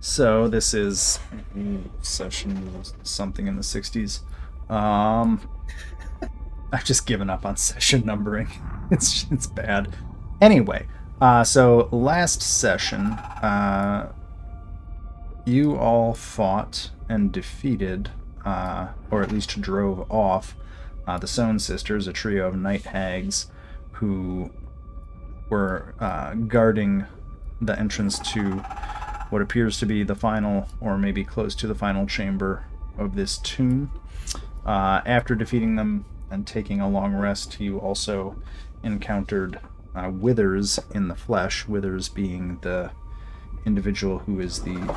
So this is session something in the 60s. I've just given up on session numbering. It's bad. Anyway, so last session, you all fought and defeated, or at least drove off, the Sohn sisters, a trio of night hags who were guarding the entrance to what appears to be the final, or maybe close to the final chamber of this tomb. After defeating them and taking a long rest, you also encountered Withers in the flesh, Withers being the individual who is the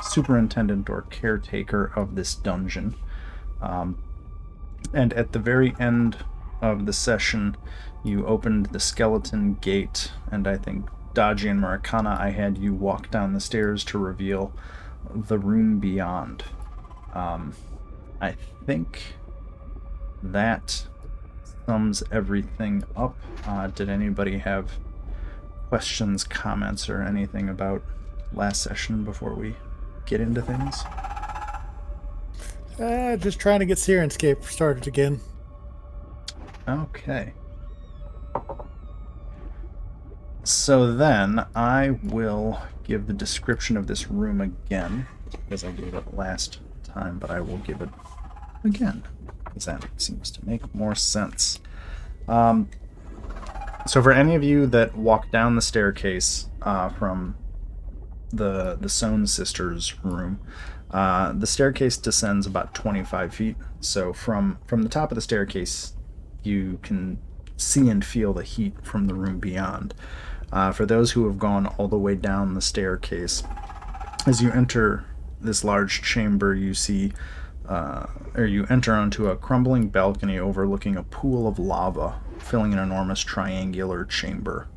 superintendent or caretaker of this dungeon. And at the very end of the session, you opened the skeleton gate, and I think Daji and Murakana, I had you walk down the stairs to reveal the room beyond. I think that sums everything up. Did anybody have questions, comments, or anything about last session before we get into things? Just trying to get Syrinscape started again. Okay. So then I will give the description of this room again, because I gave it last time, but I will give it again, because that seems to make more sense. So for any of you that walk down the staircase from the Sohn sisters' room, the staircase descends about 25 feet. So from the top of the staircase, you can see and feel the heat from the room beyond. For those who have gone all the way down the staircase, as you enter this large chamber, you see, or you enter onto a crumbling balcony overlooking a pool of lava, filling an enormous triangular chamber.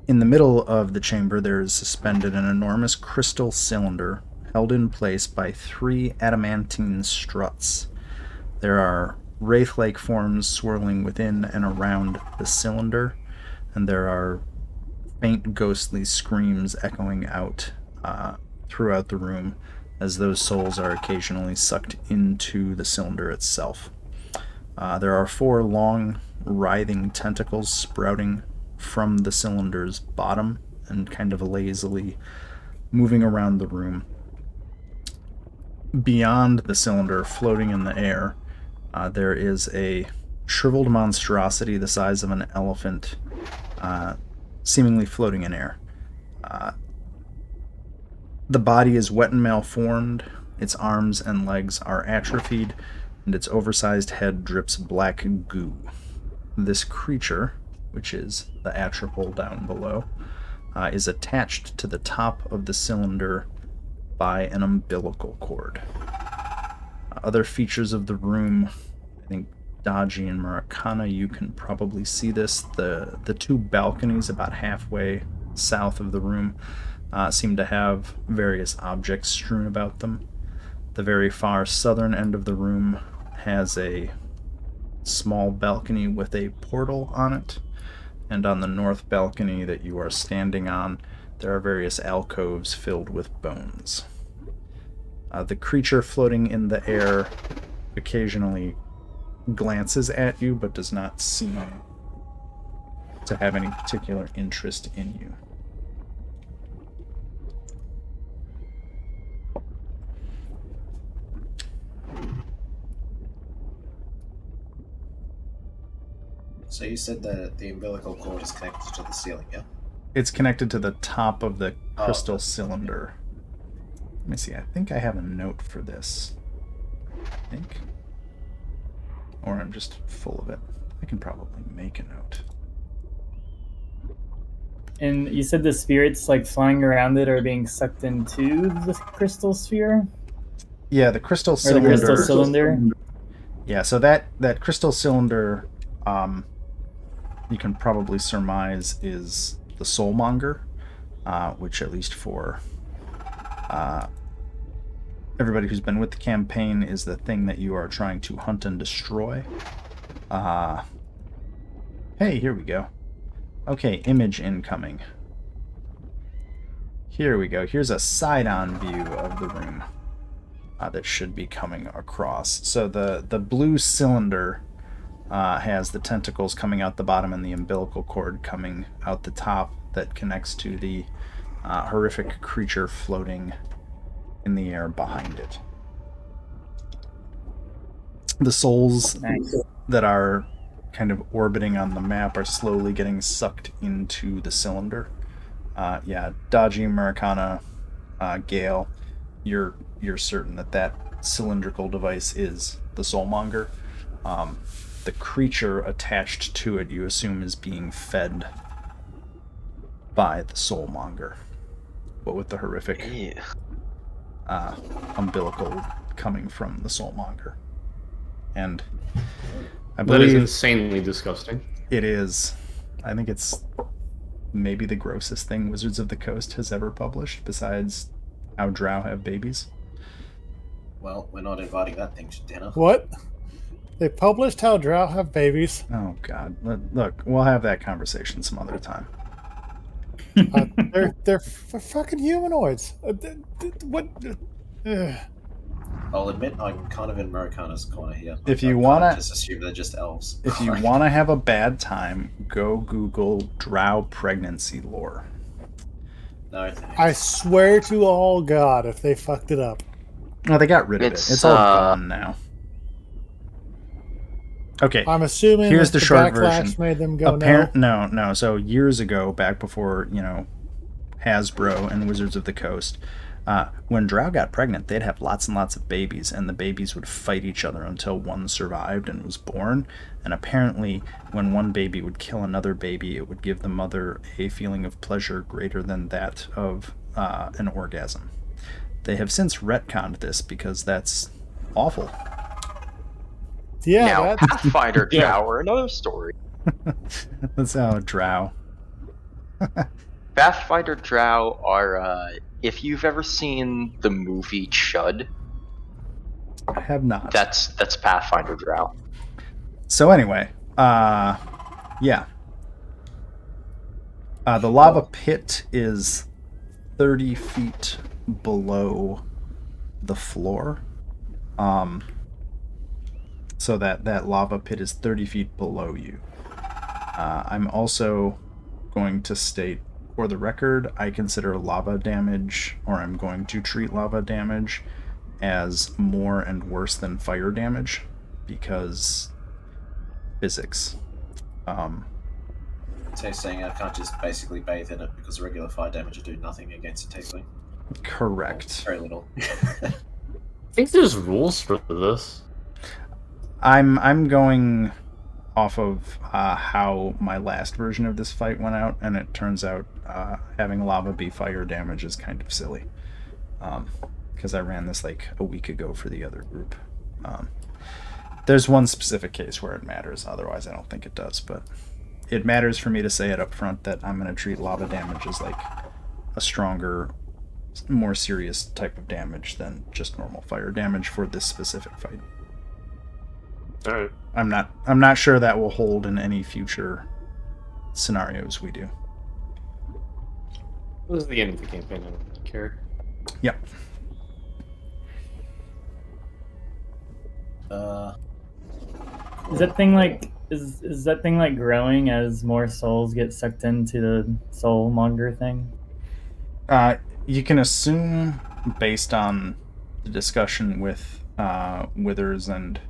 In the middle of the chamber, there is suspended an enormous crystal cylinder held in place by 3 adamantine struts. There are wraith-like forms swirling within and around the cylinder, and there are faint ghostly screams echoing out throughout the room as those souls are occasionally sucked into the cylinder itself. There are 4 long, writhing tentacles sprouting from the cylinder's bottom and kind of lazily moving around the room. Beyond the cylinder, floating in the air, there is a shriveled monstrosity the size of an elephant, seemingly floating in air. The body is wet and malformed, its arms and legs are atrophied, and its oversized head drips black goo. This creature, which is the atropol down below, is attached to the top of the cylinder by an umbilical cord. Other features of the room, I think Daji and Murakana, you can probably see this. The 2 balconies about halfway south of the room seem to have various objects strewn about them. The very far southern end of the room has a small balcony with a portal on it, and on the north balcony that you are standing on, there are various alcoves filled with bones. The creature floating in the air occasionally glances at you, but does not seem to have any particular interest in you. So you said that the umbilical cord is connected to the ceiling, yeah? It's connected to the top of the crystal cylinder. Let me see, I think I have a note for this. I think. Or I'm just full of it. I can probably make a note. And you said the spirits like flying around it are being sucked into the crystal sphere? Yeah, the crystal Or cylinder. the crystal cylinder? Yeah, so that crystal cylinder, you can probably surmise is the Soulmonger, which at least for everybody who's been with the campaign is the thing that you are trying to hunt and destroy. Hey, here we go. Okay, image incoming. Here we go. Here's a side-on view of the room that should be coming across. So the blue cylinder has the tentacles coming out the bottom and the umbilical cord coming out the top that connects to the horrific creature floating in the air behind it. The souls that are kind of orbiting on the map are slowly getting sucked into the cylinder. Dodgy Americana, Gale, you're certain that cylindrical device is the Soulmonger. The creature attached to it, you assume, is being fed by the Soulmonger, but with the horrific umbilical coming from the Soulmonger. And I believe that is insanely disgusting. It is. I think it's maybe the grossest thing Wizards of the Coast has ever published, besides how drow have babies. Well, we're not inviting that thing to dinner. What? They published how drow have babies. Oh God! Look, we'll have that conversation some other time. They're fucking humanoids. What? I'll admit I'm kind of in Americana's corner here. If you I wanna just assume they're just elves. If you wanna have a bad time, go Google drow pregnancy lore. No, thanks. I swear to all God, if they fucked it up. No, they got rid of it. It's all gone now. Okay. I'm assuming here's the short backlash version. made them go No. So years ago, back before Hasbro and Wizards of the Coast, when drow got pregnant, they'd have lots and lots of babies, and the babies would fight each other until one survived and was born. And apparently, when one baby would kill another baby, it would give the mother a feeling of pleasure greater than that of an orgasm. They have since retconned this because that's awful. Yeah, now, Pathfinder drow are another story. That's how drow. Pathfinder drow are, if you've ever seen the movie Chud, I have not. that's Pathfinder drow. So anyway, the lava pit is 30 feet below the floor. So that lava pit is 30 feet below you. I'm also going to state, for the record, I consider lava damage, or I'm going to treat lava damage as more and worse than fire damage, because physics. So you're saying I can't just basically bathe in it because regular fire damage will do nothing against a tiefling? Correct. Very little. I think there's rules for this. I'm going off of how my last version of this fight went out, and it turns out having lava be fire damage is kind of silly. Because I ran this like a week ago for the other group. There's one specific case where it matters, otherwise I don't think it does, but it matters for me to say it up front that I'm going to treat lava damage as like a stronger, more serious type of damage than just normal fire damage for this specific fight. All right. I'm not sure that will hold in any future scenarios we do. This is the end of the campaign. I don't care. Yep. Is that thing like is that thing like growing as more souls get sucked into the soulmonger thing? You can assume, based on the discussion with Withers and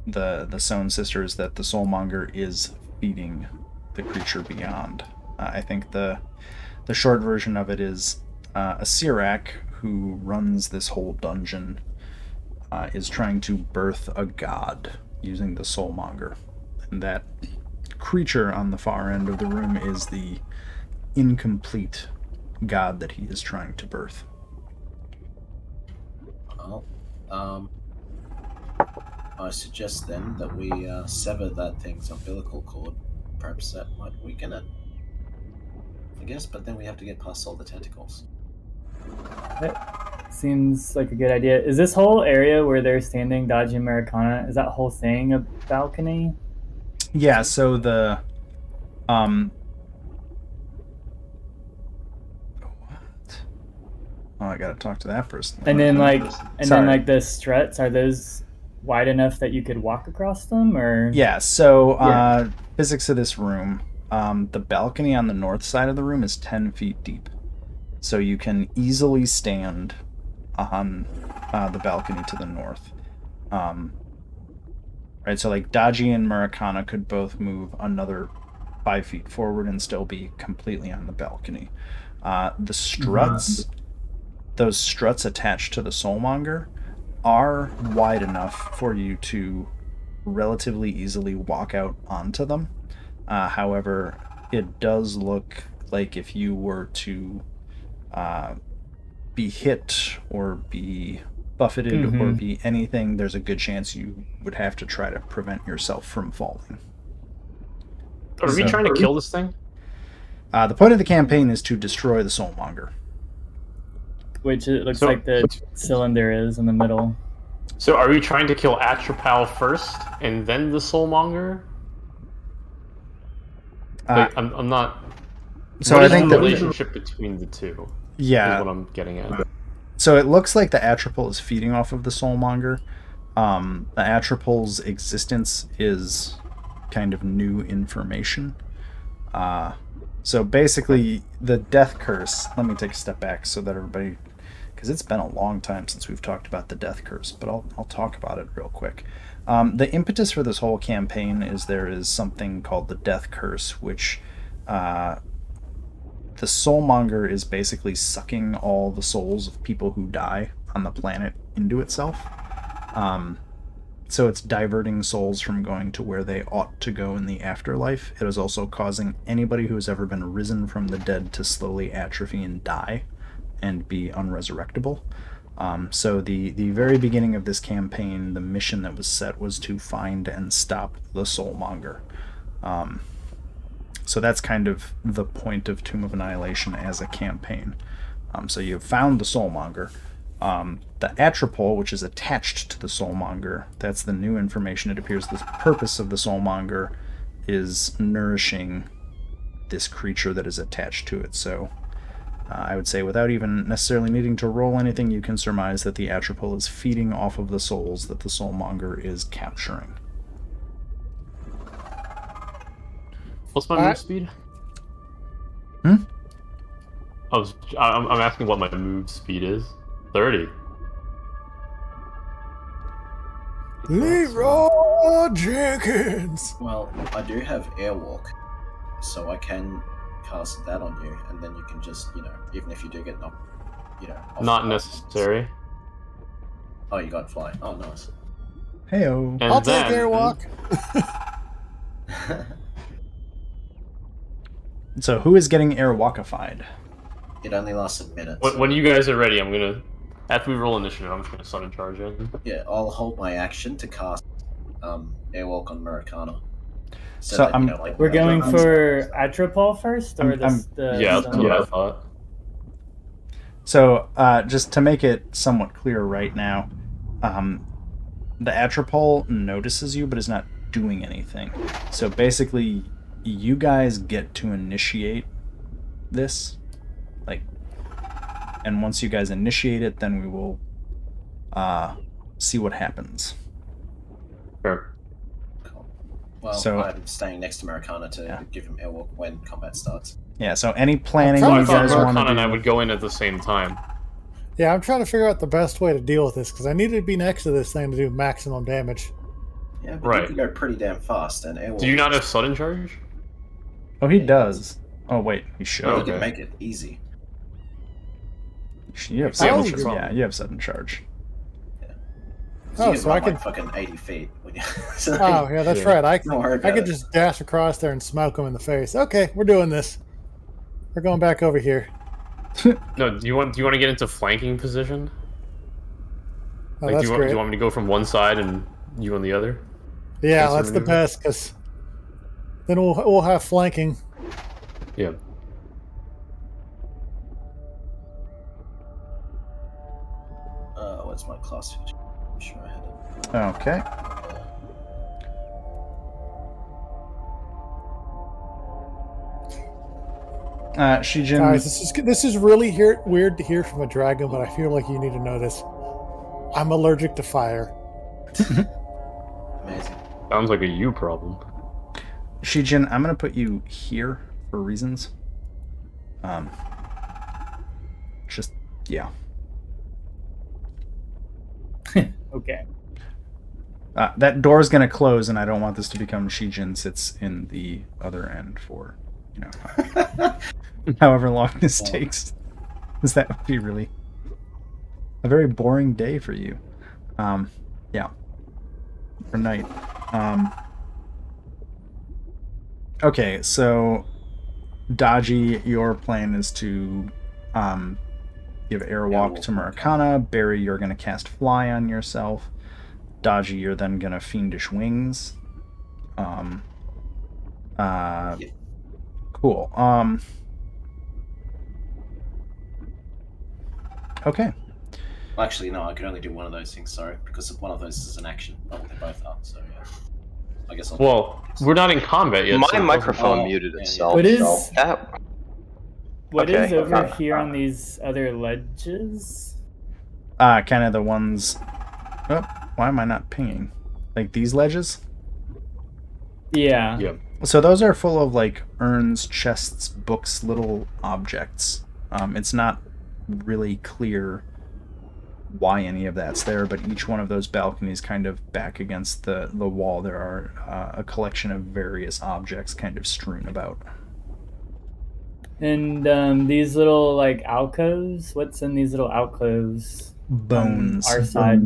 the Sown sisters, that the soulmonger is feeding the creature beyond. I think the short version of it is Acererak, who runs this whole dungeon, is trying to birth a god using the soulmonger, and that creature on the far end of the room is the incomplete god that he is trying to birth. Well, I suggest then that we sever that thing's umbilical cord. Perhaps that might weaken it. I guess, but then we have to get past all the tentacles. That seems like a good idea. Is this whole area where they're standing, dodging Americana, is that whole thing a balcony? Yeah, so the Oh, I gotta talk to that person. And then Sorry. like the struts, are those wide enough that you could walk across them, or? Yeah, so Yeah. physics of this room, the balcony on the north side of the room is 10 feet deep. So you can easily stand on the balcony to the north. Right, so like Daji and Murakana could both move another 5 feet forward and still be completely on the balcony. The struts, those struts attached to the Soulmonger, are wide enough for you to relatively easily walk out onto them. However, it does look like if you were to be hit or be buffeted or be anything, there's a good chance you would have to try to prevent yourself from falling. Are we trying to kill this thing? The point of the campaign is to destroy the Soulmonger. Which it looks like the cylinder is in the middle. So are we trying to kill Atropal first and then the Soulmonger? Like, I'm not. So what I is think the relationship between the two? Yeah. Is what I'm getting at. So it looks like the Atropol is feeding off of the Soulmonger. The Atropol's existence is kind of new information. So basically, the death curse. Let me take a step back so that everybody, because it's been a long time since we've talked about the death curse, but I'll talk about it real quick. The impetus for this whole campaign is there is something called the death curse, which the Soulmonger is basically sucking all the souls of people who die on the planet into itself. So it's diverting souls from going to where they ought to go in the afterlife. It is also causing anybody who has ever been risen from the dead to slowly atrophy and die and be unresurrectable. So the very beginning of this campaign, the mission that was set was to find and stop the Soulmonger. So that's kind of the point of Tomb of Annihilation as a campaign. So you've found the Soulmonger. The Atropol, which is attached to the Soulmonger, that's the new information. It appears the purpose of the Soulmonger is nourishing this creature that is attached to it. So I would say without even necessarily needing to roll anything, you can surmise that the Atropol is feeding off of the souls that the Soulmonger is capturing. What's my move speed? Hmm? I'm asking what my move speed is. 30. Leroy Jenkins! Well, I do have Airwalk, so I can cast that on you, and then you can just, even if you do get knocked, off Not the necessary. Oh, you got Fly. Oh, nice. Heyo. And I'll then, take Airwalk. So who is getting airwalkified? It only lasts a minute. When you guys are ready, I'm gonna. After we roll initiative, I'm just gonna sudden charge in. Yeah, I'll hold my action to cast Airwalk on Murakana. So that, I'm- We're going for Atropol first, or I'm- the Yeah, that's what I thought. So, just to make it somewhat clear right now, the Atropol notices you but is not doing anything. So basically, you guys get to initiate this. And once you guys initiate it, then we will see what happens. Sure. Cool. Well, So- I'm staying next to Murakana to give him Airwalk when combat starts. Yeah, so any planning I'm you trying guys to- want to Murakana do... and I would go in at the same time. Yeah, I'm trying to figure out the best way to deal with this, because I need to be next to this thing to do maximum damage. Yeah, but Right. you can go pretty damn fast, and Airwalk... Do you not have sudden charge? Oh, he does. Oh, wait, he should. You Okay. can make it easy. You have Oh, sudden you- charge. Yeah, you have sudden charge. So Oh, you can so run I can- like fucking 80 feet. When you... so Oh, yeah, that's Yeah. right. I Don't worry about could it. just dash across there and smoke him in the face. Okay, we're doing this. We're going back over here. No. Do you want to get into flanking position? Oh, Like, that's do you great. want me to go from one side and you on the other? Yeah, Fancy that's the maneuver? best, because then we'll have flanking. Yeah. What's my class feature? I'm sure I had it. Okay. Shijin, Guys, this is really weird to hear from a dragon, but I feel like you need to know this. I'm allergic to fire. Amazing. Sounds like a you problem. Shijin, I'm gonna put you here for reasons. Just yeah. Okay. That door's gonna close, and I don't want this to become Shijin sits in the other end for, however long this takes. Because that would be really a very boring day for you. Yeah. For night. Okay, so Dodgy, your plan is to give Airwalk to Murakana. Barry, you're going to cast Fly on yourself. Dodgy, you're then going to Fiendish Wings. Cool. Okay. Well, actually, no, I can only do one of those things, sorry, because one of those is an action. Not what they both are, so yeah. I guess I'll Well, we're not in combat yet. My so it doesn't- microphone Oh, muted yeah, itself. What is- so that- What is Okay. over here on these other ledges? Kind of the ones... Oh, why am I not pinging? Like these ledges? Yeah. Yeah. So those are full of like urns, chests, books, little objects. It's not really clear why any of that's there, but each one of those balconies kind of back against the wall, there are a collection of various objects kind of strewn about. And these little like alcoves. What's in these little alcoves? Bones. On our side.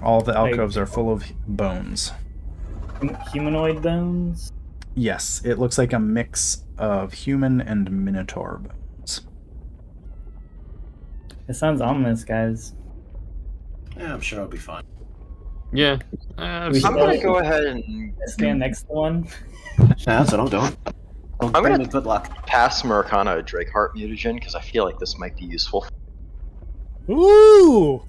All the alcoves are full of bones. Humanoid bones. Yes, it looks like a mix of human and minotaur bones. It sounds ominous, guys. Yeah, I'm sure I'll be fine. Yeah. We I'm should gonna go ahead and stand next to one. That's what I'm doing. I'm Bring gonna- me good luck. pass Murakana a Drakeheart mutagen because I feel like this might be useful. Ooh!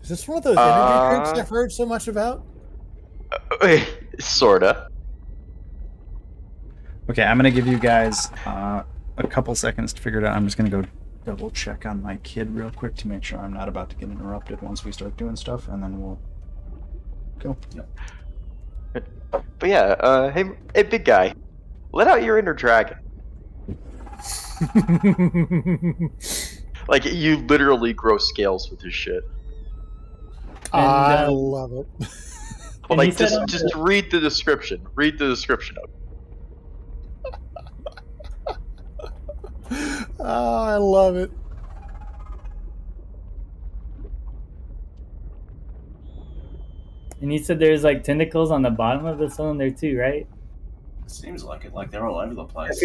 Is this one of those energy drinks Uh, I've heard so much about? Sorta. Okay, I'm gonna give you guys a couple seconds to figure it out. I'm just gonna go double check on my kid real quick to make sure I'm not about to get interrupted once we start doing stuff, and then we'll go. But yeah, hey, big guy, let out your inner dragon. Like, you literally grow scales with his shit. I And, love it. And Like, he said just read the description. Read the description of it. Oh, I love it. And you said there's like tentacles on the bottom of the cylinder too, right? Seems like it. Like they're all over the place. I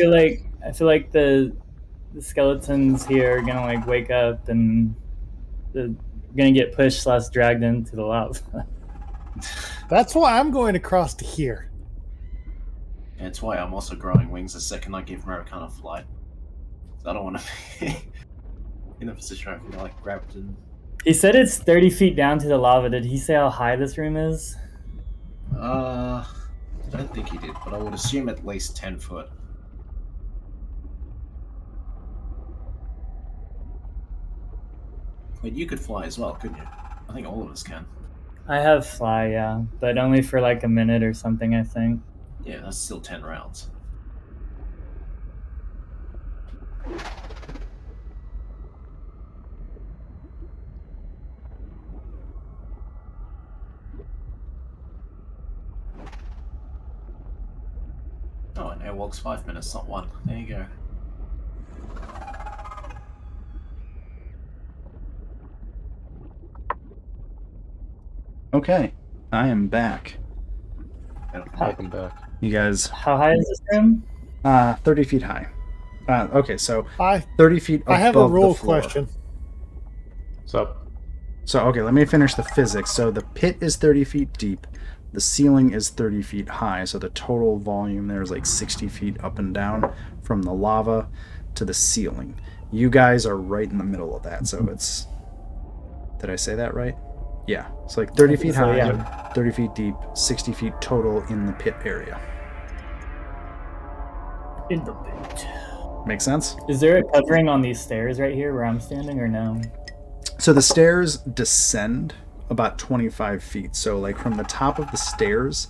feel like the skeletons here are gonna like wake up and they're gonna get pushed / dragged into the lava. That's why I'm going across to here. And it's why I'm also growing wings the second I give Murakana flight. So I don't want to be in a position where I feel like grabbed and... He said it's 30 feet down to the lava. Did he say how high this room is? I don't think he did, but I would assume at least 10 foot. But you could fly as well, couldn't you? I think all of us can. I have fly, yeah, but only for like a minute or something, I think. Yeah, that's still 10 rounds. Oh, and Airwalk's 5 minutes, not 1. There you go. Okay, I am back. Welcome back. You guys, How high is this room? 30 feet high. Okay, so I 30 feet above have a rule the floor. question. What's up? So, okay, let me finish the physics. So the pit is 30 feet deep. The ceiling is 30 feet high. So the total volume there is like 60 feet up and down from the lava to the ceiling. You guys are right in the middle of that. So it's... Did I say that right? Yeah. It's like 30 feet So, high, yeah. 30 feet deep, 60 feet total in the pit area. In the boot. Make sense? Is there a covering on these stairs right here where I'm standing, or no? So the stairs descend about 25 feet. So, like, from the top of the stairs,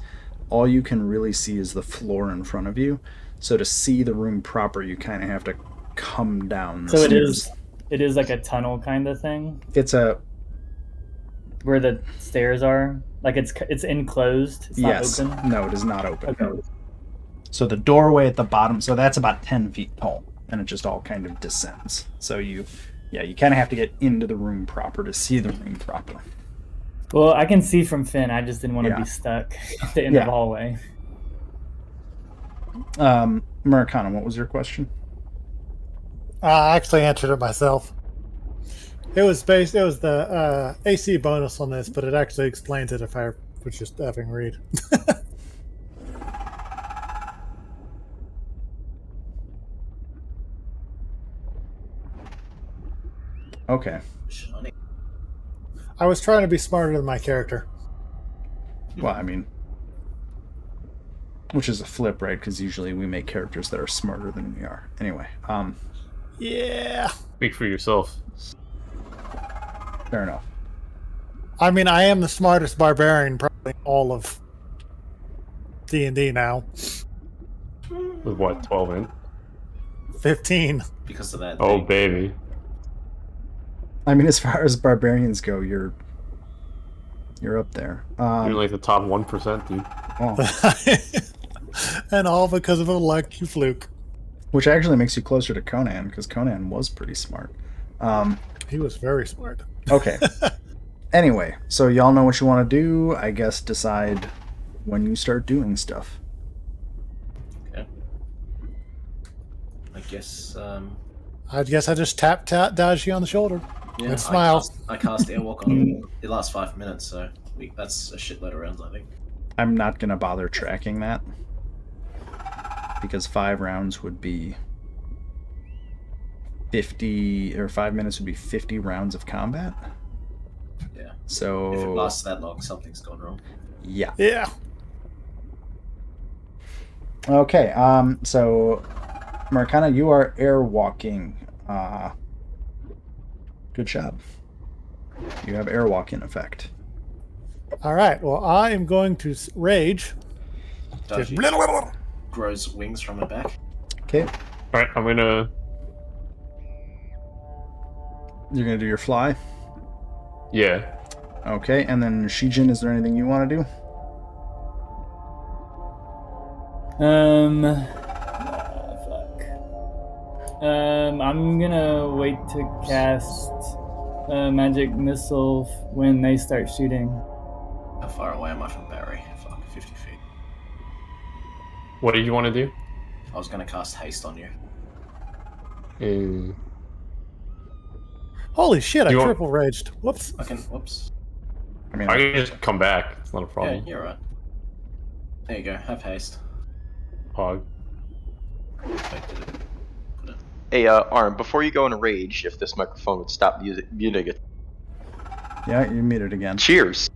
all you can really see is the floor in front of you. So to see the room proper, you kind of have to come down the So stairs. it is like a tunnel kind of thing It's a where the stairs are. Like it's enclosed. It's not yes. open. No, it is not open. Okay. So the doorway at the bottom, so that's about 10 feet tall, and it just all kind of descends. So you kind of have to get into the room proper to see the room proper. Well, I can see from Finn. I just didn't want to Yeah. be stuck at the end of the hallway. Murakana, what was your question? I actually answered it myself. It was the AC bonus on this, but it actually explains it if I was just having read. Okay. Shiny. I was trying to be smarter than my character. Well, I mean, which is a flip, right? Because usually we make characters that are smarter than we are. Anyway, Yeah. Speak for yourself. fair enough. I mean, I am the smartest barbarian probably in all of D&D now. With what, 12 in? 15. Because of that. Oh, thing. baby. I mean, as far as barbarians go, you're up there. You're like the top 1%, dude. Well, And all because of a lucky fluke. which actually makes you closer to Conan, because Conan was pretty smart. He was very smart. Okay. Anyway, so y'all know what you want to do. I guess decide when you start doing stuff. Okay. I guess. I guess I just tap dodge you on the shoulder. Yeah, And smiles. I cast Airwalk on him. It lasts 5 minutes, so that's a shitload of rounds, I think. I'm not going to bother tracking that, because 5 rounds would be 50, or 5 minutes would be 50 rounds of combat. Yeah. So If it lasts that long, something's gone wrong. yeah. Yeah. Okay. So Marcana, you are airwalking. Good job. You have airwalk in effect. All right. Well, I am going to rage. Daji grows wings from her back. Okay. Alright, I'm gonna... You're gonna do your fly. Yeah. Okay, and then Shijin, is there anything you want to do? Fuck. I'm gonna wait to cast magic missile when they start shooting. How far away am I from Barry? Fuck, 50 feet. What did you want to do? I was going to cast haste on you. Holy shit! I You want- triple raged. Whoops. Whoops. I mean, I can just come back. It's not a Yeah, problem. you're right. There you go. Have haste. Hog. Put it. Hey, Arm, before you go in a rage, if this microphone would stop muting it. yeah, you meet it again. Cheers!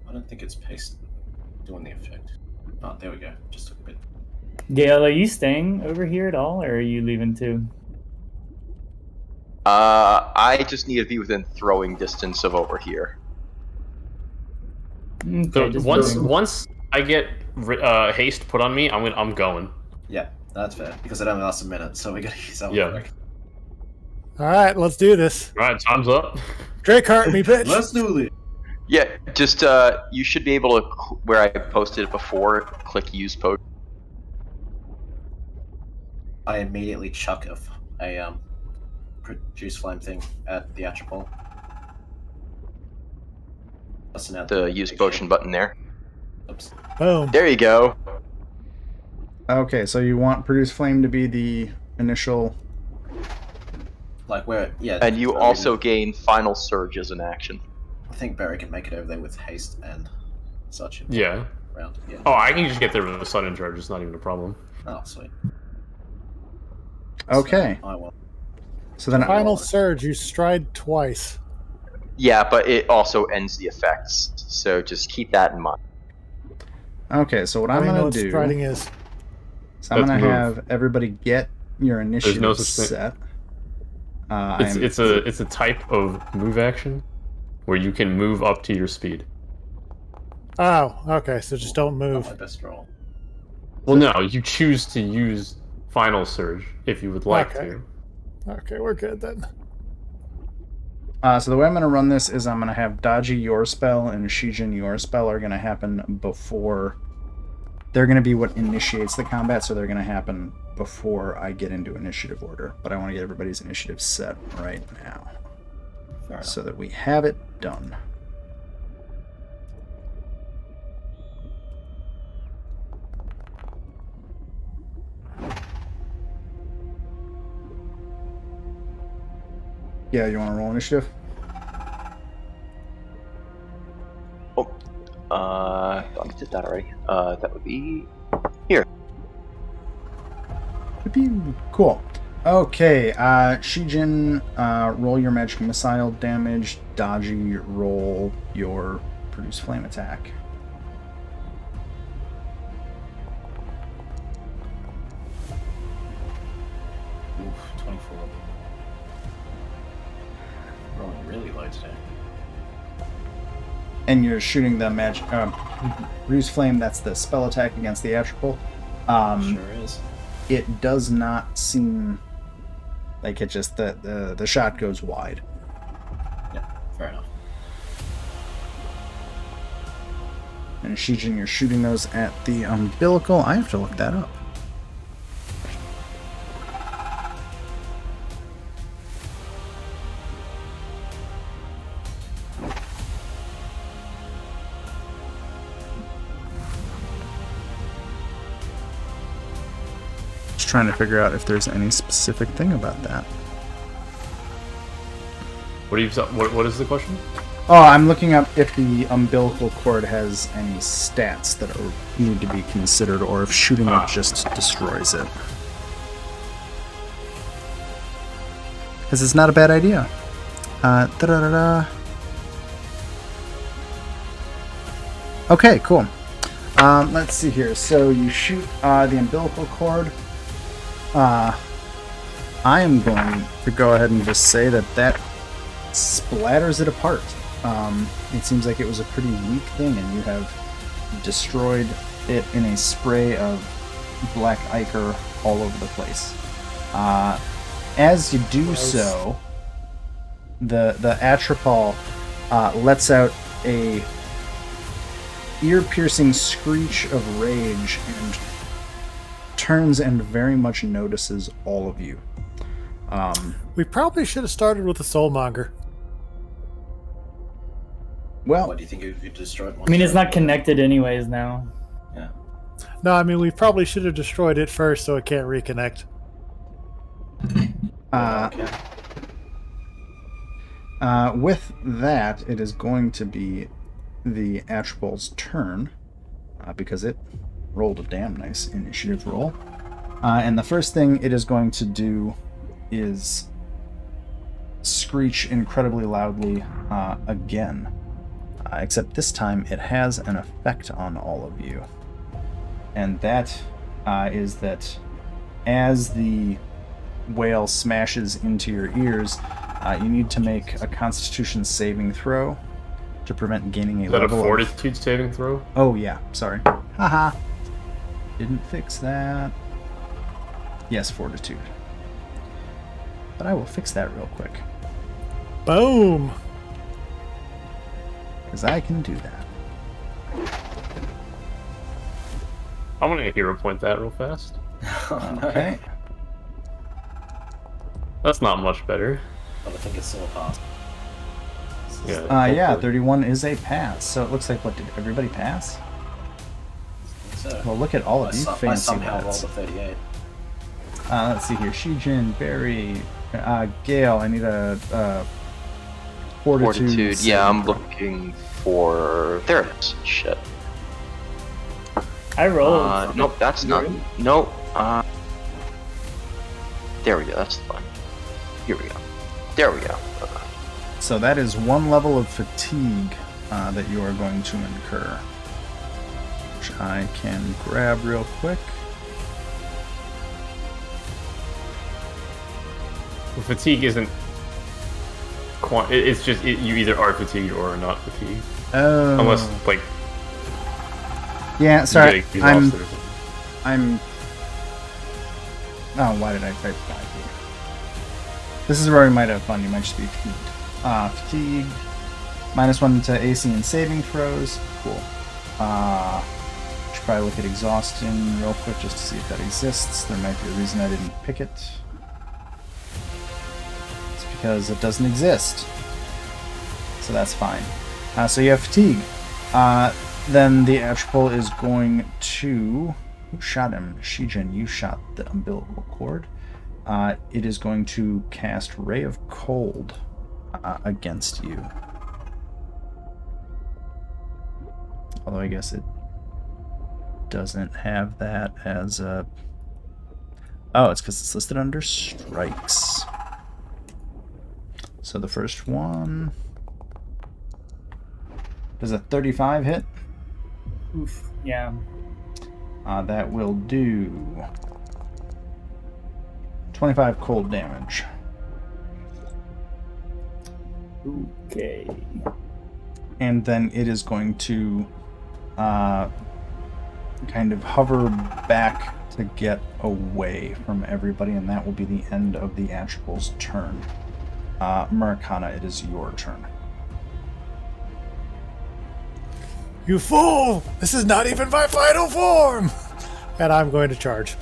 I don't think it's paste doing the effect. Oh, there we go. Just took a bit. Gail, are you staying over here at all, or are you leaving too? I just need to be within throwing distance of over here. Okay, So just once moving. once I get haste put on me, I'm going. Yeah, that's fair. Because it only lasts a minute, so we gotta use that Yeah. quick. All right, let's do this. Alright, time's up. Drake heart me, bitch. Let's do it. Yeah, just, you should be able to, where I posted it before, click use potion. I immediately chuck a produce flame thing at the Atropol. Busting out The use potion button there. Oops. Boom. There you go. Okay, so you want produce flame to be the initial. Like where? Yeah. And you so also gain final surge as an action. I think Barry can make it over there with haste and such. in Yeah. Round. Yeah. Oh, I can just get there with a sudden charge. It's not even a problem. Oh, sweet. Okay, So I will. so then Final surge. You stride twice. Yeah, but it also ends the effects, so just keep that in mind. okay, so what I I'm don't even know gonna what do. striding is. So I'm That's going to move. have everybody get your initiative no such thing. set. It's a type of move action where you can move up to your speed. Oh, okay. So just don't Not move. my best roll. Well, no, you choose to use Final Surge if you would like Okay. to. Okay, we're good then. So the way I'm going to run this is I'm going to have Dodgy your spell and Shijin your spell are going to happen before. They're going to be what initiates the combat, so they're going to happen before I get into initiative order. But I want to get everybody's initiative set right now Fair enough. so that we have it done. Yeah, you want to roll initiative? I thought I did that already. That would be here. Pew. Cool. Okay, Shijin, roll your magic missile damage. Dodgy, roll your produce flame attack. Oof, 24. Rolling really low today. And you're shooting the magic produce flame. That's the spell attack against the Atropol. Sure is. It does not seem like it just the shot goes wide. Yeah, fair enough. And Shijin, you're shooting those at the umbilical. I have to look that up. Just trying to figure out if there's any specific thing about that. What is the question? Oh, I'm looking up if the umbilical cord has any stats that need to be considered, or if shooting it just destroys it. Because it's not a bad idea. Da-da-da-da. Okay, cool. Let's see here. So you shoot the umbilical cord. I am going to go ahead and just say that splatters it apart. It seems like it was a pretty weak thing, and you have destroyed it in a spray of black ichor all over the place. As you do so, the Atropol lets out a ear-piercing screech of rage and turns and very much notices all of you. We probably should have started with the Soulmonger. Well, What do you think you destroyed one? I mean, it's not connected anyways now. Yeah. No, I mean, we probably should have destroyed it first so it can't reconnect. Okay. With that, it is going to be the Atropol's turn, because it rolled a damn nice initiative roll. And the first thing it is going to do is screech incredibly loudly again. Except this time it has an effect on all of you. And that is that as the whale smashes into your ears, you need to make a Constitution saving throw to prevent gaining a Is that a level of... fortitude saving throw? Oh, yeah, sorry. Haha. Didn't fix that. Yes, fortitude. But I will fix that real quick, Boom! because I can do that. I'm gonna hero point that real fast. Oh, no. Okay. That's not much better. But I think it's still a pass. Yeah. Yeah, hopefully. 31 is a pass. So it looks like, what, did everybody pass? So, Well, look at all of you I fancy somehow rolled lads. a 38. Let's see here. Shijin, Barry, Gale, I need a fortitude. Yeah, I'm looking for. There it is. Shit. I rolled. Nope, that's not. Nope. There we go. That's the one. Here we go. There we go. So that is one level of fatigue that you are going to incur, which I can grab real quick. Well, fatigue isn't. It's just you either are fatigued or are not fatigued. Oh. Unless like. Yeah, you sorry. get exhausted or something. I'm. Oh, why did I type 5 here? This is where we might have fun. You might just be fatigued. Fatigue. -1 to AC and saving throws. Cool. Should probably look at exhaustion real quick just to see if that exists. There might be a reason I didn't pick it. It's because it doesn't exist. So that's fine. So you have fatigue. Then the Atropol is going to... Who shot him? Shijin, you shot the umbilical cord. It is going to cast Ray of Cold against you. Although I guess it doesn't have that as a... Oh, it's because it's listed under strikes. So the first one... Does a 35 hit? Oof. Yeah. That will do 25 cold damage. Okay. And then it is going to kind of hover back to get away from everybody, and that will be the end of the Atropol's turn. Murakana, it is your turn. You fool! This is not even my final form! And I'm going to charge.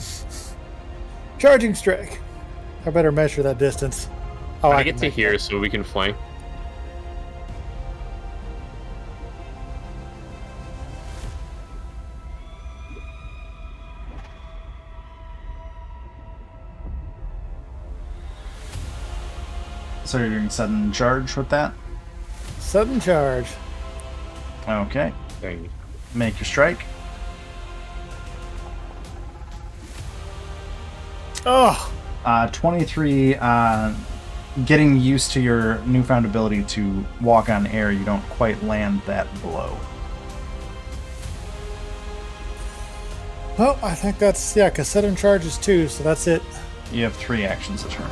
Charging strike. I better measure that distance. Oh, I can get to make here that. so we can flank. So you're doing sudden charge with that? Sudden charge. Okay. Dang. Make your strike. Oh! 23, getting used to your newfound ability to walk on air, you don't quite land that blow. Well, I think that's... Yeah, because sudden charge is 2, so that's it. You have 3 actions a turn.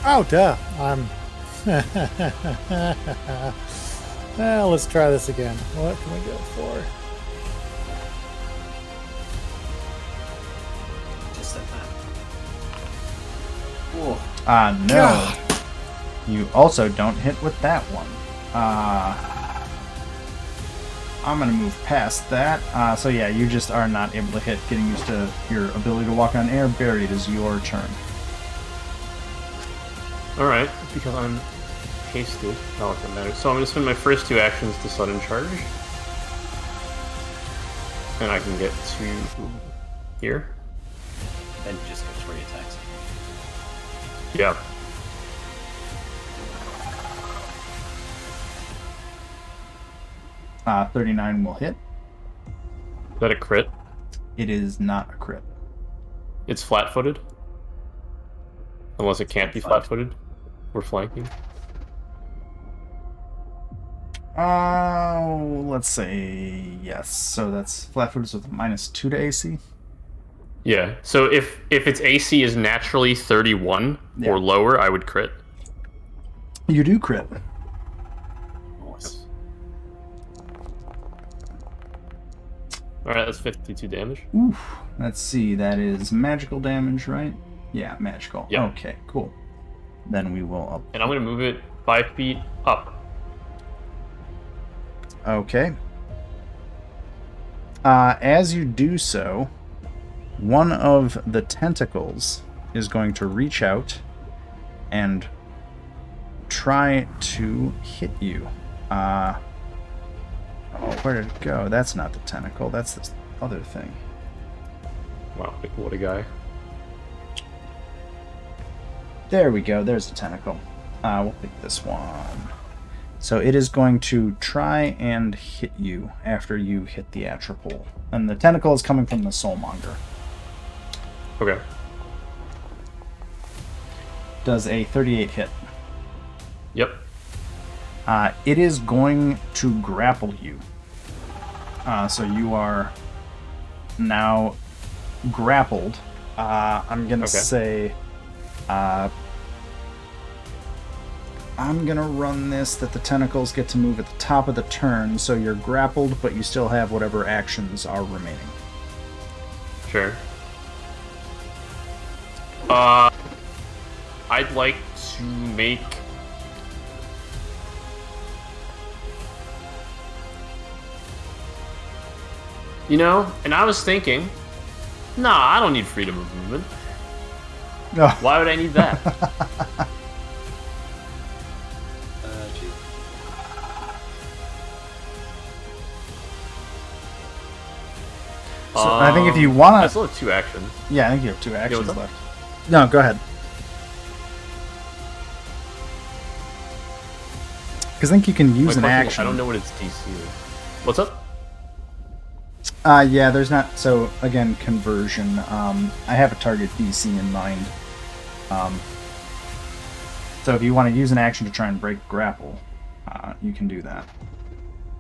Oh, duh. I'm... Well, let's try this again. What can we go for? Just like that. Oh, No. God. You also don't hit with that one. I'm going to move past that. So yeah, you just are not able to hit. Getting used to your ability to walk on air. Buried is your turn. Alright, because I'm hasted. Not like that matters. So I'm going to spend my first 2 actions to sudden charge. And I can get to here. then you just get 3 attacks. Yeah. Uh, 39 will hit. Is that a crit? It is not a crit. It's flat-footed? Unless it can't be flat-footed. We're flanking. Let's say yes. So that's flat-footed with -2 to AC. Yeah, so if its AC is naturally 31 Yeah. or lower, I would crit. You do crit. Nice. Alright, that's 52 damage. Oof. Let's see. That is magical damage, right? Yeah, magical. Yeah. Okay, cool. Then we will up. And I'm going to move it 5 feet up. Okay. As you do so, one of the tentacles is going to reach out and try to hit you. Oh, where did it go? That's not the tentacle. That's the other thing. Wow, what a guy. There we go. There's the tentacle. We'll pick this one. So it is going to try and hit you after you hit the Atropol. And the tentacle is coming from the Soulmonger. Okay. Does a 38 hit. Yep. It is going to grapple you. So you are now grappled. I'm going to Okay. say I'm gonna run this that the tentacles get to move at the top of the turn, so you're grappled, but you still have whatever actions are remaining. Sure. I'd like to make... You know, and I was thinking, nah, I don't need freedom of movement. No. Why would I need that? Gee. So I think if you want I to... still have 2 actions. Yeah, I think you have 2 actions what's up? left. No, go ahead. Because I think you can My use an question is, action. I don't know what its DC is. What's up? Yeah, there's not... So, again, conversion. I have a target DC in mind. So if you want to use an action to try and break grapple, you can do that.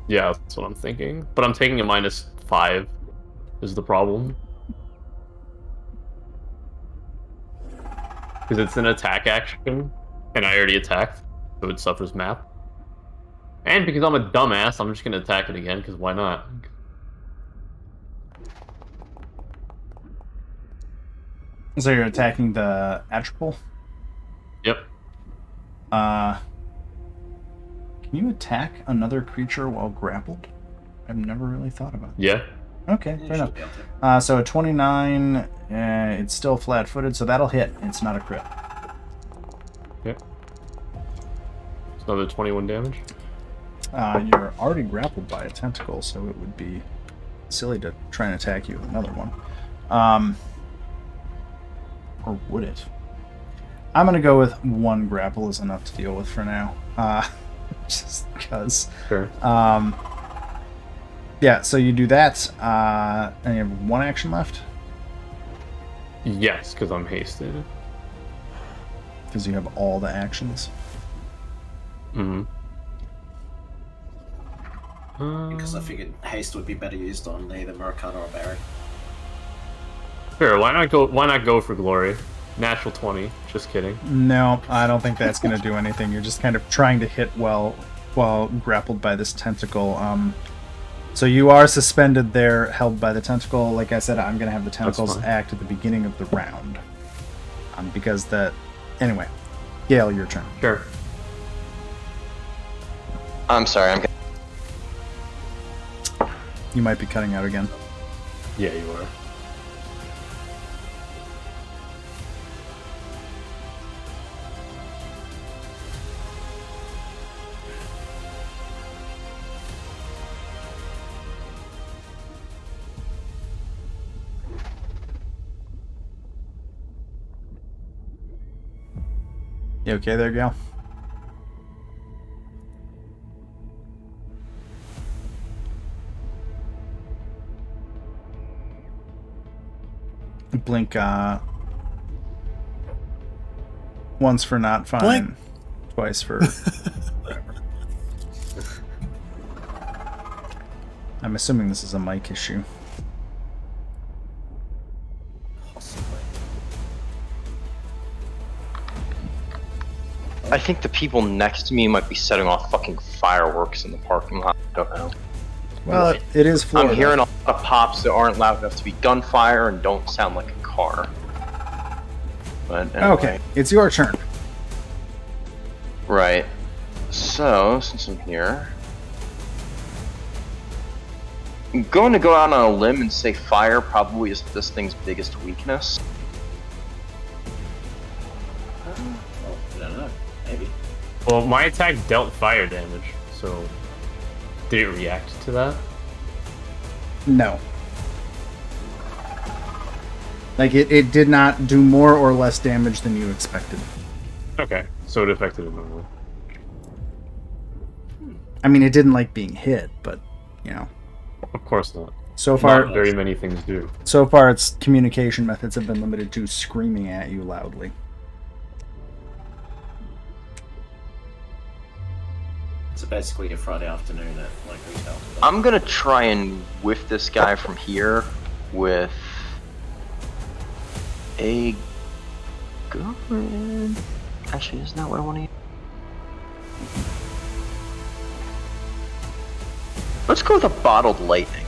Yeah, that's what I'm thinking. But I'm taking a -5 is the problem. Because it's an attack action, and I already attacked, so it suffers map. And because I'm a dumbass, I'm just going to attack it again, because why not? So you're attacking the Atropol? Yep. Can you attack another creature while grappled? I've never really thought about that. Yeah. Okay, You fair enough. should be able to. So a 29, it's still flat-footed, so that'll hit. It's not a crit. Yep. It's another 21 damage. You're already grappled by a tentacle, so it would be silly to try and attack you with another one. Or would it? I'm going to go with 1 grapple is enough to deal with for now. Just because. Sure. Yeah, so you do that, and you have 1 action left? Yes, because I'm hasted. Because you have all the actions. Mm-hmm. Because I figured haste would be better used on either Murakana or Barry. Sure, why not go for glory? Natural 20, just kidding. No, I don't think that's going to do anything. You're just kind of trying to hit while grappled by this tentacle. So you are suspended there, held by the tentacle. Like I said, I'm going to have the tentacles act at the beginning of the round. Because that... Anyway. Gale, your turn. Sure. I'm sorry, You might be cutting out again. Yeah, you are. You okay there, Gale? Blink, once for not fine, Blink. Twice for whatever. I'm assuming this is a mic issue. Possibly. I think the people next to me might be setting off fucking fireworks in the parking lot. I don't know. Well, it is Florida. I'm hearing a lot of pops that aren't loud enough to be gunfire and don't sound like a car. But anyway. Okay, it's your turn. Right. So, since I'm here, I'm going to go out on a limb and say fire probably is this thing's biggest weakness. Well, I don't know. Maybe. Well, my attack dealt fire damage, so did it react to that? No. Like, it did not do more or less damage than you expected. Okay, so it affected it normally. I mean, it didn't like being hit, but, you know. Of course not. So far, Not very many things do. so far, its communication methods have been limited to screaming at you loudly. So basically a Friday afternoon at like retail. I'm going to try and whiff this guy from here with a girlfriend. Actually, isn't that what I want to use? Let's go with a bottled lightning.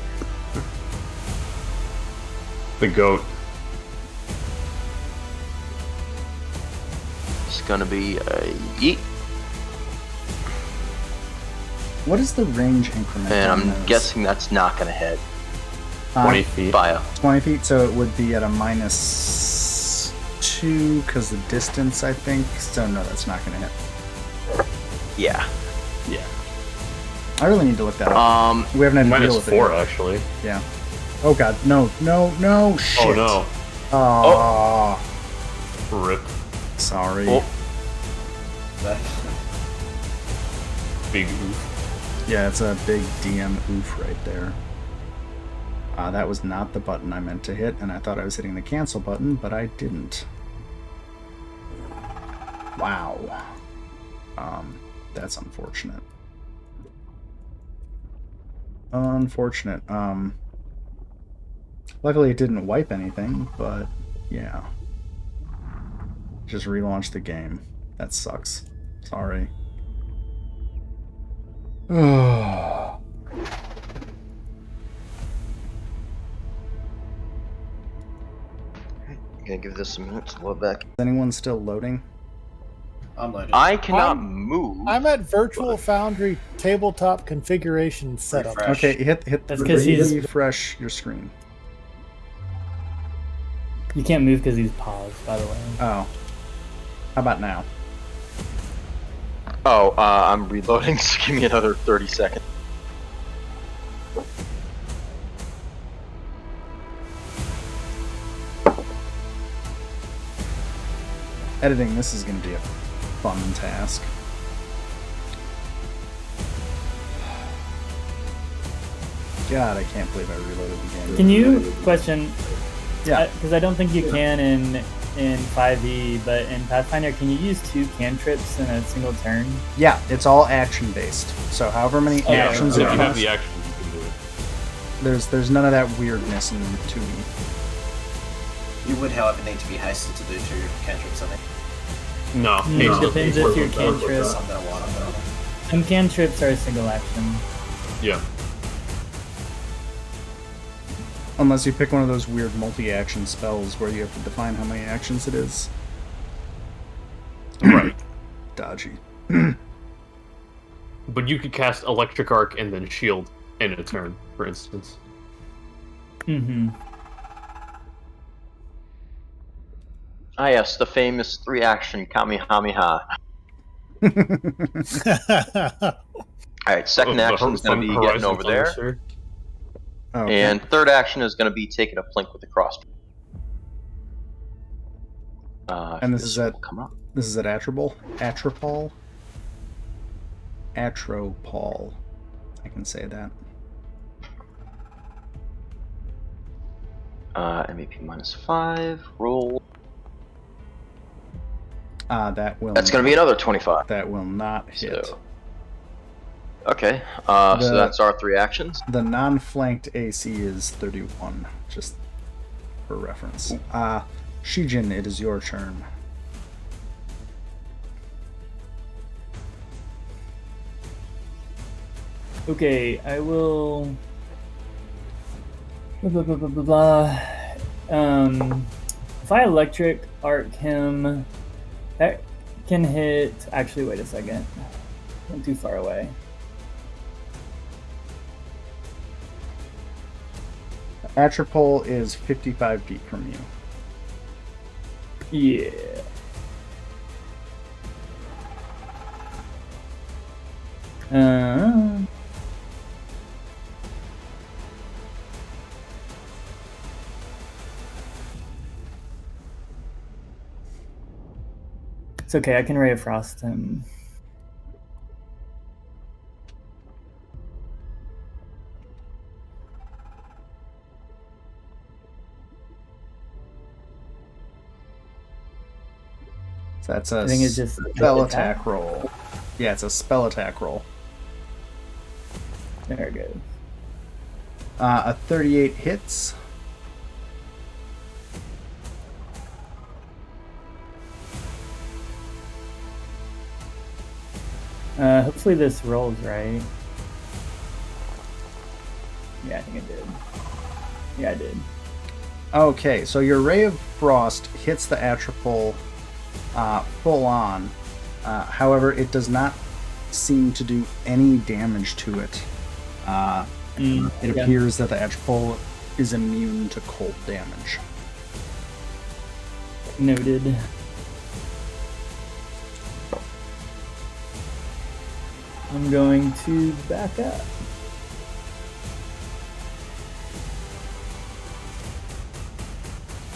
The goat. It's gonna be a yeet. What is the range increment? And on I'm those? guessing that's not gonna hit 20 feet. bio. 20 feet, so it would be at a -2 because the distance, I think. So no, that's not going to hit. Yeah. Yeah. I really need to look that up. We haven't had to deal with -4 it. actually. Yeah. Oh god, no, shit. Oh no. Oh. Rip. Sorry. Oh. Big oof. Yeah, it's a big DM oof right there. That was not the button I meant to hit, and I thought I was hitting the cancel button, but I didn't. Wow. That's unfortunate. Unfortunate. Luckily it didn't wipe anything, but yeah. Just relaunched the game. That sucks. Sorry. Oh. Gonna give this some minutes to load back. Is anyone still loading? I'm loaded. I cannot I'm- move. I'm at Virtual Foundry tabletop configuration setup. Refresh. Okay, hit That's 'cause he's- refresh your screen. You can't move because he's paused, by the way. Oh. How about now? Oh, I'm reloading, so give me another 30 seconds. Editing this is going to be a fun task. God, I can't believe I reloaded the game. Can you question? Yeah. Because I don't think you can in 5e, but in Pathfinder, can you use 2 cantrips in a single turn? Yeah, it's all action based. So however many Oh, actions If it you have has, the action, you can do it. there's none of that weirdness in 2e. You would, however, need to be hasted to do 2 cantrips, I think. No. It depends if your cantrip. I'm gonna want them. Some cantrips are a single action. Yeah. Unless you pick one of those weird multi-action spells where you have to define how many actions it is. Right. Dodgy. But you could cast Electric Arc and then Shield in a turn, for instance. Mm-hmm. Ah yes, the famous 3-action Kamehameha. Alright, second action is going to be getting over there. Okay. And third action is going to be taking a plink with the cross. And this is at will come up. This is at Atropol. Atropol. I can say that. MEP -5. Roll. That will. That's going to be another 25. That will not hit. So, okay, so that's our 3 actions. The non-flanked AC is 31, just for reference. Shijin, it is your turn. Okay, I will. Blah, blah, blah, blah, blah. If I electric arc him, that can hit. Actually, wait a second. I'm too far away. Atropol is 55 feet from you. Yeah. It's okay, I can Ray of Frost him. So that's a I think it's just spell attack roll. Yeah, it's a spell attack roll. There it goes. A 38 hits. Hopefully this rolls right. Yeah, I think it did. Yeah, I did. Okay, so your Ray of Frost hits the Atropol full on. However, it does not seem to do any damage to it. It appears that the Atropol is immune to cold damage. Noted. I'm going to back up.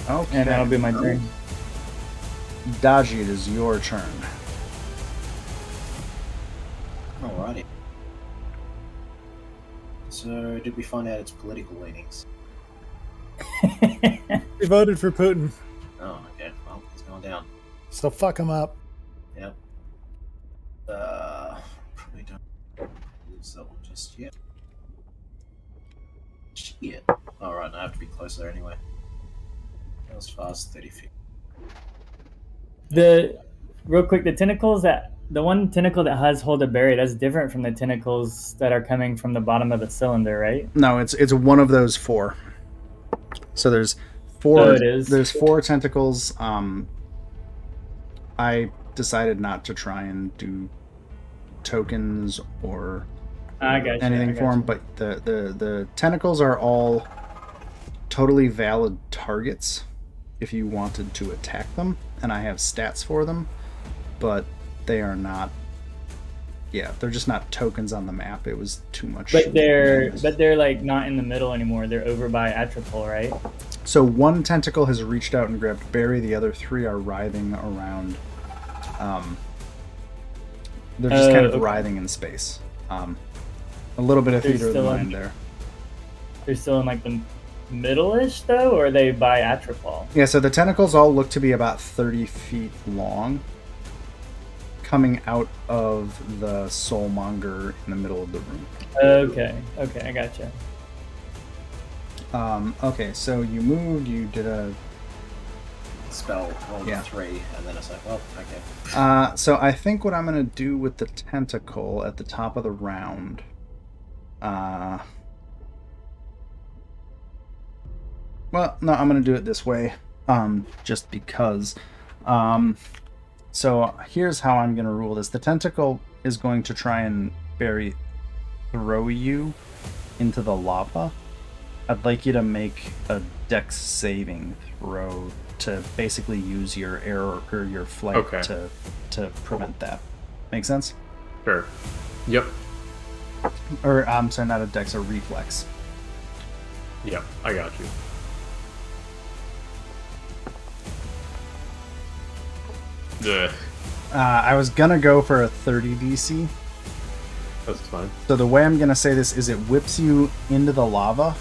Okay. And that'll be my turn. Dodgy, it is your turn. Alrighty. So, did we find out its political leanings? We voted for Putin, Oh, okay. Well, it's going down. so fuck him up. Yep. Probably don't use that one just yet. Shit. Alright, I have to be closer anyway. That was fast, 30 feet. Real quick, the one tentacle that has hold of berry, that's different from the tentacles that are coming from the bottom of the cylinder, right? No, it's one of those four. So there's four. Oh, it is? There's four tentacles. I decided not to try and do tokens or I got you, anything for them, but the tentacles are all totally valid targets if you wanted to attack them, and I have stats for them, but they are not. Yeah, they're just not tokens on the map. It was too much. But they're like not in the middle anymore. They're over by Atropol, right? So one tentacle has reached out and grabbed Barry. The other three are writhing around. They're just kind of writhing in space. A little bit of theater of the mind there. They're still in like the middle-ish though, or are they by Atropol? Yeah, so the tentacles all look to be about 30 feet long, coming out of the soulmonger in the middle of the room. Okay, I gotcha. Okay, so you moved, you did a... Spell, rolled Yeah. 3, and then it's like, well, okay. So I think what I'm going to do with the tentacle at the top of the round... well, no, I'm going to do it this way, just because. So here's how I'm going to rule this. The tentacle is going to try and throw you into the lava. I'd like you to make a dex saving throw to basically use your air or your flight to prevent that. Make sense? Sure. Yep. Or I'm sorry, not a dex, a reflex. Yep, I got you. I was gonna go for a 30 DC. That's fine. So the way I'm gonna say this is it whips you into the lava,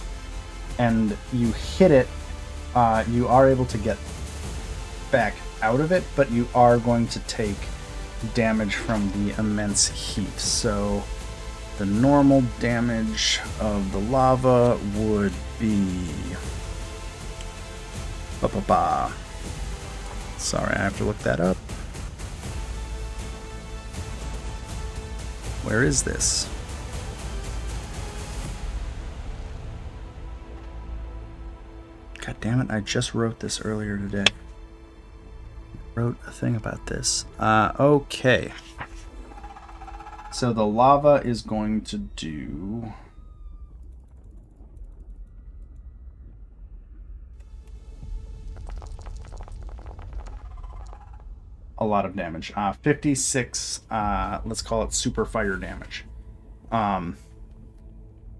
and you hit it. You are able to get back out of it, but you are going to take damage from the immense heat. So the normal damage of the lava would be... Sorry, I have to look that up. Where is this? God damn it, I just wrote this earlier today. Wrote a thing about this. Okay. So the lava is going to do... a lot of damage. 56, let's call it super fire damage.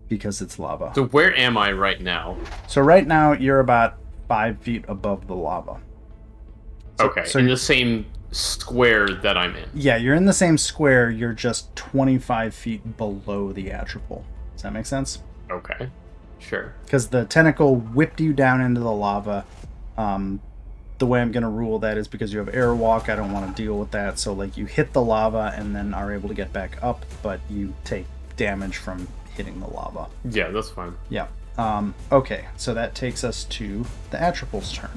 Because it's lava. So where am I right now? So right now you're about 5 feet above the lava. So in the same square that I'm in. Yeah, you're in the same square, you're just 25 feet below the Atropol. Does that make sense? Okay. Sure. Because the tentacle whipped you down into the lava. The way I'm going to rule that is because you have airwalk, I don't want to deal with that. So like you hit the lava and then are able to get back up, but you take damage from hitting the lava. Yeah, that's fine. Yeah. Okay, so that takes us to the Atropol's turn.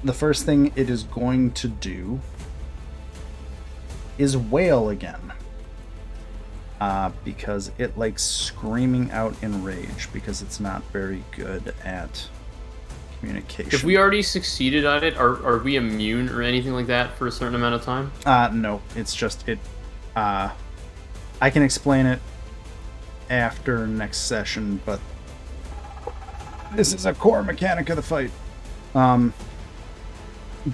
The first thing it is going to do is Wail again. Because it likes screaming out in rage because it's not very good at communication. If we already succeeded at it, are we immune or anything like that for a certain amount of time? No, it's just it. I can explain it after next session, but this is a core mechanic of the fight.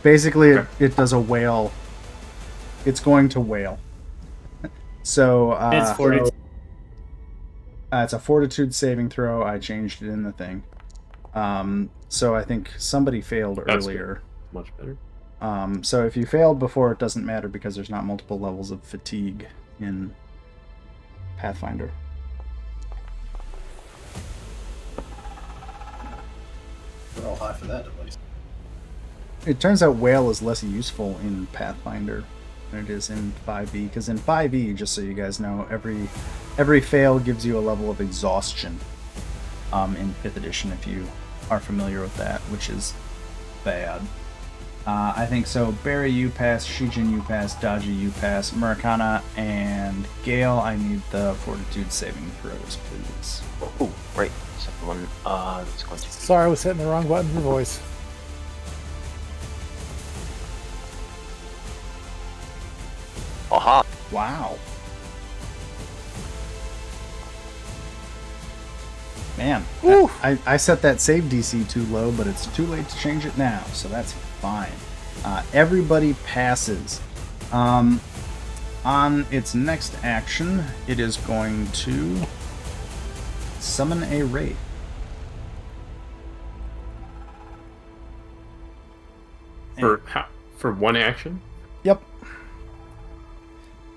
Basically, it does a wail. It's going to wail. So It's 42. it's a fortitude saving throw. I changed it in the thing. So I think somebody failed That's earlier. Much better. So if you failed before, it doesn't matter because there's not multiple levels of fatigue in Pathfinder. We're all high for that, at least. It turns out Wail is less useful in Pathfinder than it is in 5e, because in 5e, just so you guys know, every fail gives you a level of exhaustion in 5th edition, if you are familiar with that, which is bad. I think so. Barry, you pass. Shijin, you pass. Daji, you pass. Murakana and Gale, I need the fortitude saving throws, please. Oh, right. Second one. It's going to. Sorry, I was hitting the wrong button for voice. Aha. Wow. Man, Woo. I set that save DC too low, but it's too late to change it now, so that's fine. Everybody passes. On its next action, it is going to summon a wraith. For one action? Yep.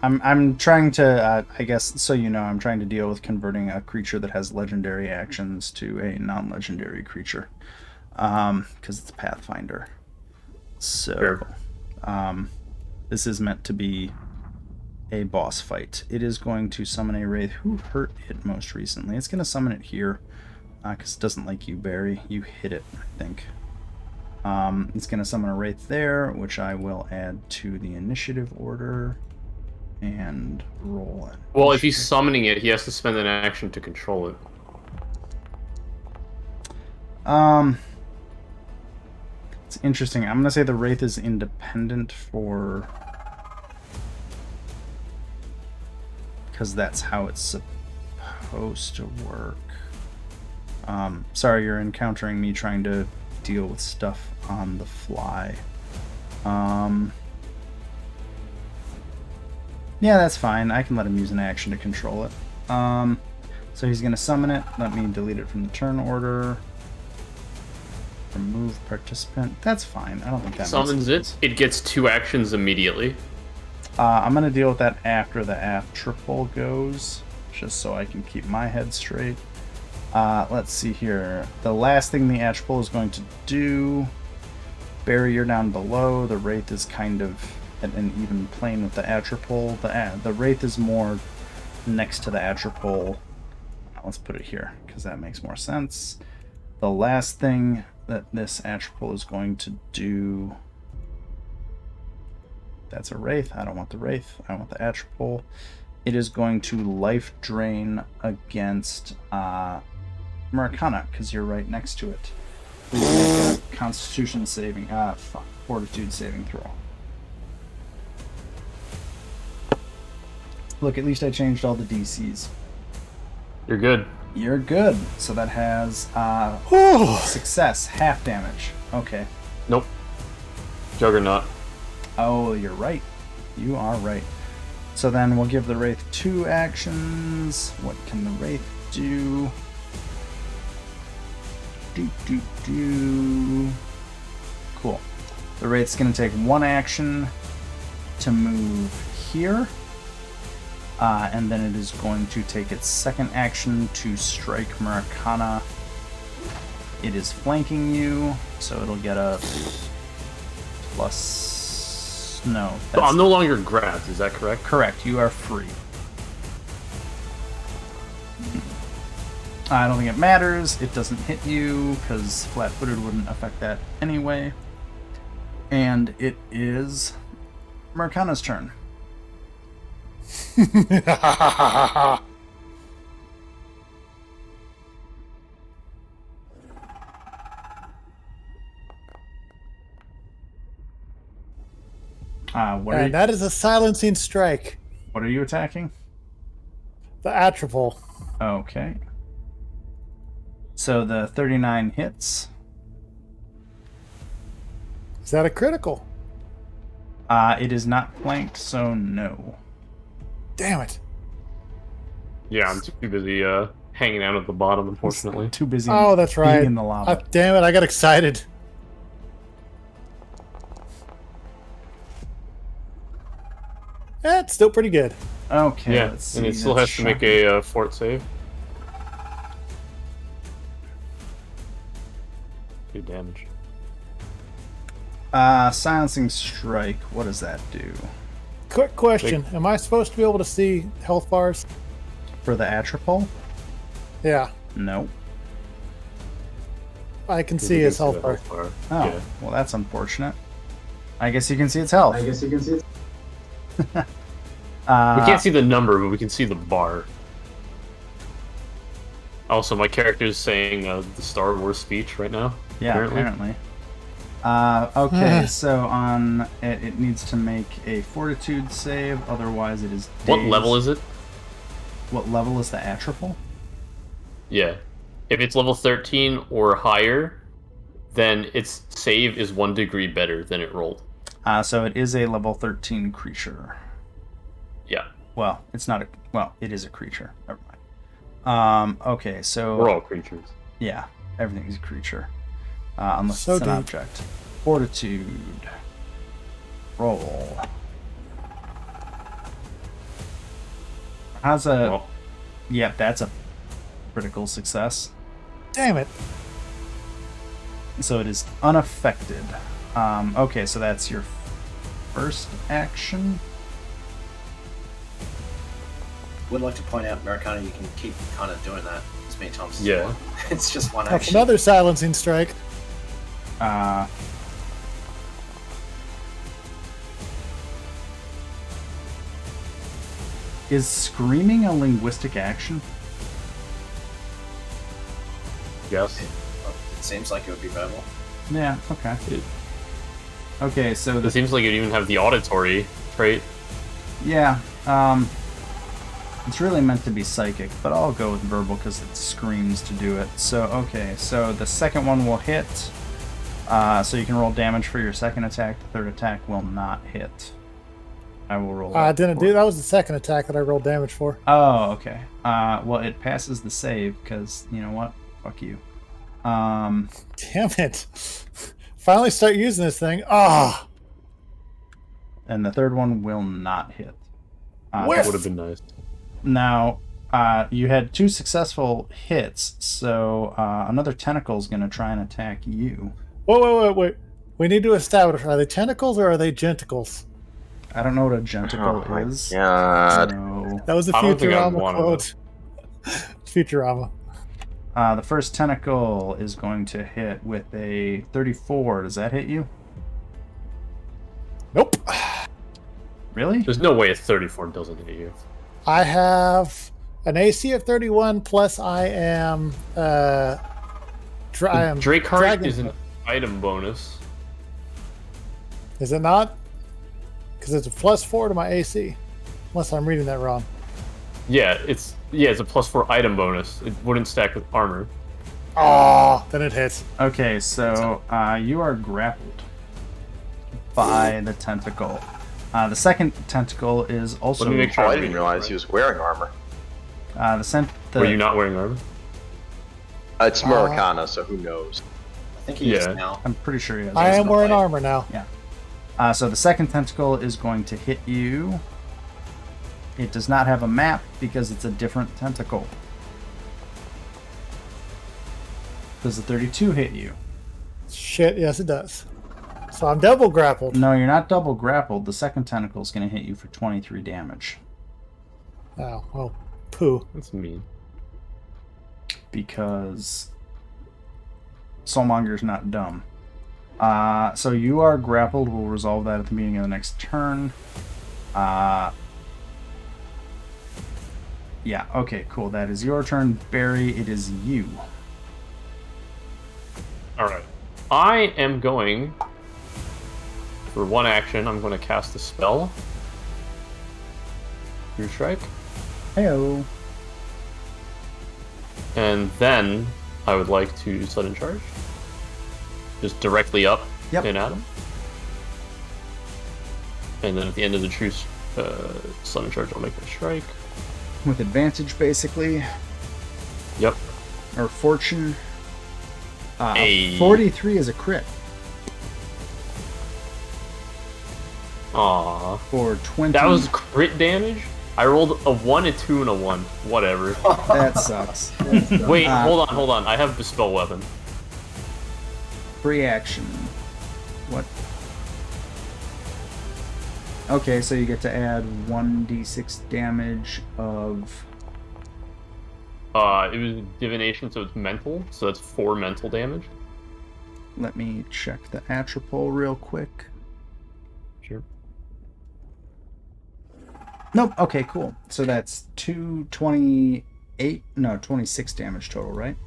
I'm trying to, I guess, so you know, I'm trying to deal with converting a creature that has legendary actions to a non-legendary creature, because it's Pathfinder. So, this is meant to be a boss fight. It is going to summon a wraith. Who hurt it most recently? It's going to summon it here, because it doesn't like you, Barry. You hit it, I think. It's going to summon a wraith there, which I will add to the initiative order. And roll it. Well, if he's summoning it, he has to spend an action to control it. It's interesting. I'm gonna say the wraith is independent for, because that's how it's supposed to work. Sorry, you're encountering me trying to deal with stuff on the fly. Yeah, that's fine. I can let him use an action to control it. So he's going to summon it. Let me delete it from the turn order. Remove participant. That's fine. I don't think that Summons it. It gets 2 actions immediately. I'm going to deal with that after the Atropol goes, just so I can keep my head straight. Let's see here. The last thing the Atropol is going to do, Barry, you're down below. The Wraith is kind of at an even plane with the Atropol. The Wraith is more next to the Atropol. Let's put it here, because that makes more sense. The last thing that this Atropol is going to do... That's a Wraith. I don't want the Wraith. I want the Atropol. It is going to life drain against Murakana, because you're right next to it. Please make a Constitution saving... Fortitude saving throw. Look, at least I changed all the DCs. You're good. You're good. So that has success, half damage. Okay. Nope. Juggernaut. Oh, you're right. You are right. So then we'll give the Wraith 2 actions. What can the Wraith do? Cool. The Wraith's going to take 1 action to move here. And then it is going to take its 2nd action to strike Murakana. It is flanking you, so it'll get a plus... No. So I'm no longer grabbed, is that correct? Correct, you are free. I don't think it matters. It doesn't hit you, because flat-footed wouldn't affect that anyway. And it is Murakana's turn. And that is a silencing strike. what are you attacking? The Atropol. Okay. So the 39 hits. Is that a critical? It is not flanked, so no. Damn it. Yeah, I'm too busy hanging out at the bottom, unfortunately. Too busy Oh, that's being right. in the lava. Damn it, I got excited. It's still pretty good. Okay, Yeah, let's see. and it still that's has to make shocking. a fort save. Good damage. Silencing strike. What does that do Quick question. Am I supposed to be able to see health bars? for the Atropol? Yeah, No. I can You see can his see health the bar. health bar. Oh, Yeah. well, that's unfortunate. I guess you can see its health. We can't see the number, but we can see the bar. Also, my character is saying the Star Wars speech right now. Yeah, apparently. Okay, so on it needs to make a fortitude save, otherwise it is What dazed. level is it? What level is the Atropol? Yeah. If it's level 13 or higher, then its save is 1 degree better than it rolled. So it is a level 13 creature. Yeah. Well, it's not a... Well, it is a creature. Never mind. Okay, so... We're all creatures. Yeah, everything's a creature. Unless So it's an deep. object. Fortitude. Roll. How's a... Well, Yep, that's a critical success. Damn it. So it is unaffected. Okay, so that's your first action. Would like to point out, Americana, you can keep kind of doing that as many times as Yeah. you want. It's just one That's action. another silencing strike. Is screaming a linguistic action? yes. It seems like it would be verbal. Yeah, okay. It- Okay, so It the seems like it even have the auditory trait. yeah, it's really meant to be psychic, but I'll go with verbal because it screams to do it. So okay, so the second one will hit. So you can roll damage for your second attack. The third attack will not hit. I will roll. I that didn't for- do that. Was the second attack that I rolled damage for. Oh, okay. Well, it passes the save because you know what? Fuck you. Damn it. Finally start using this thing. Ah. And the third one will not hit. Whiff! That would have been nice. Now, you had 2 successful hits, so another tentacle is going to try and attack you. Wait. We need to establish, are they tentacles or are they genticles? I don't know what a genticle Oh my is. god. So, That was a I don't think I'd Futurama wanna know. quote. Futurama. the first tentacle is going to hit with a 34. Does that hit you? Nope. Really? There's no way a 34 doesn't hit you. I have an AC of 31 plus I am Drake Heart dragon- is an item bonus. Is it not? Because it's a +4 to my AC. Unless I'm reading that wrong. Yeah, it's a +4 item bonus. It wouldn't stack with armor. Oh, then it hits. Okay, so you are grappled by the tentacle. The second tentacle is also. Let me make sure. Oh, I I'm didn't reading it realize right. he was wearing armor. Were you not wearing armor? It's Murakana, so who knows? I think he is Yeah. now. I'm pretty sure he has. I am not wearing like- armor now. So the second tentacle is going to hit you. It does not have a map because it's a different tentacle. Does the 32 hit you? Shit, yes it does. So I'm double grappled. No, you're not double grappled. The second tentacle is going to hit you for 23 damage. Oh, well, poo. That's mean. Because Soulmonger's not dumb. So you are grappled. We'll resolve that at the beginning of the next turn. Yeah, okay, cool. That is your turn. Barry, it is you. Alright. I am going... For one action, I'm going to cast a spell. Your strike. Heyo. And then I would like to sudden charge. Just directly up Yep. and at him. And then at the end of the true sudden charge, I'll make a strike. With advantage, basically. Yep. Or fortune. Hey. 43 is a crit. Aww. For 20. That was crit damage? I rolled a 1, a 2, and a 1. Whatever. That sucks. Wait, hold on. I have Bespell Weapon. Free action. What? Okay, so you get to add 1d6 damage of... It was divination, so it's mental. So that's 4 mental damage. Let me check the Atropol real quick. Sure. Nope, okay, cool. So that's 26 damage total, right?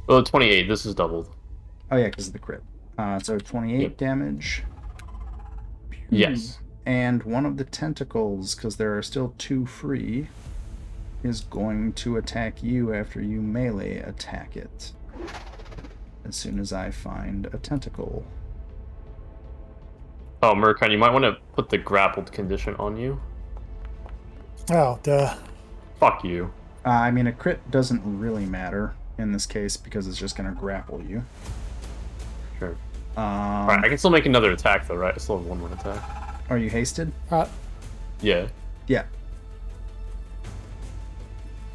Well, 28. This is doubled. Oh yeah, because of the crit. So 28 Yep. damage. Yes. And one of the tentacles, because there are still 2 free, is going to attack you after you melee attack it. As soon as I find a tentacle. Oh, Murkon, you might want to put the grappled condition on you. Oh, duh. Fuck you. I mean, a crit doesn't really matter in this case because it's just going to grapple you. Sure. Alright, I can still make another attack though, right? I still have 1 more attack. Are you hasted? Yeah. Yeah.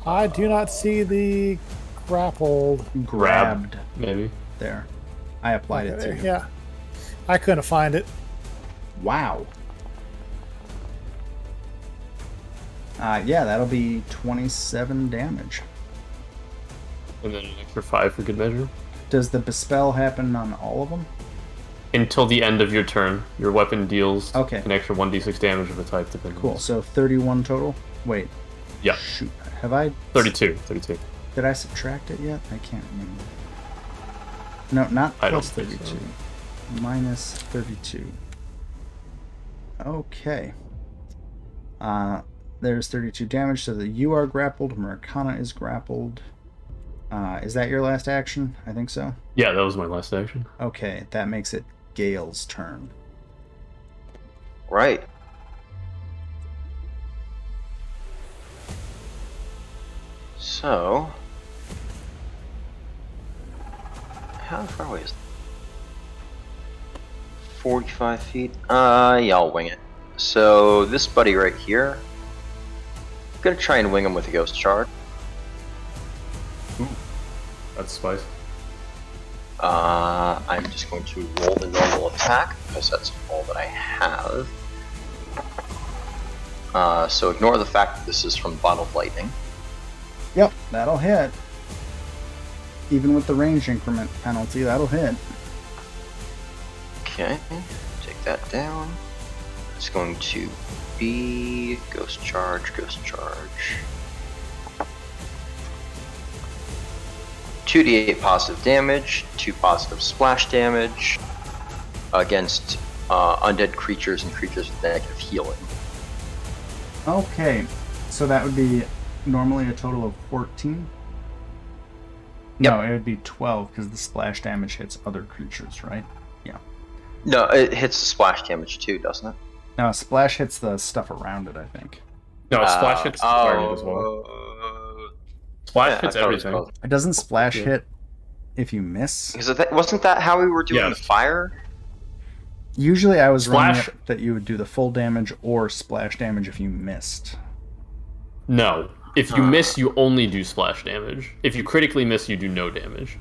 I do not see the grappled. Grabbed. Maybe. There. I applied it to you. Yeah. I couldn't find it. Wow. Yeah, that'll be 27 damage. And then an extra 5 for good measure. Does the Bespell happen on all of them? Until the end of your turn, your weapon deals Okay. an extra 1d6 damage of a type depending. Cool, so 31 total? Wait. Yeah. Shoot. Have I... 32. Did I subtract it yet? I can't remember. No, not I don't plus think 32. so. Minus 32. Okay. There's 32 damage, so that you are grappled, Murakana is grappled. Is that your last action? I think so. Yeah, that was my last action. Okay, that makes it Gale's turn. Right. So, how far away is it? 45 feet? Yeah, I'll wing it. So, this buddy right here, I'm gonna try and wing him with a ghost charge. Ooh, that's spice. I'm just going to roll the normal attack, because that's all that I have. So ignore the fact that this is from Bottle of Lightning. Yep, that'll hit. Even with the range increment penalty, that'll hit. Okay, take that down. It's going to be Ghost Charge, Ghost Charge. 2d8 positive damage, 2 positive splash damage against undead creatures and creatures with negative healing. Okay, so that would be normally a total of 14? No, it would be 12 because the splash damage hits other creatures, right? Yeah. No, it hits the splash damage too, doesn't it? No, splash hits the stuff around it, I think. No, splash hits the target as well. Splash hits everything. It doesn't splash Yeah. hit if you miss. Because wasn't that how we were doing Yeah. the fire? Usually I was running Splash- it that you would do the full damage or splash damage if you missed. No. If you miss, you only do splash damage. If you critically miss, you do no damage.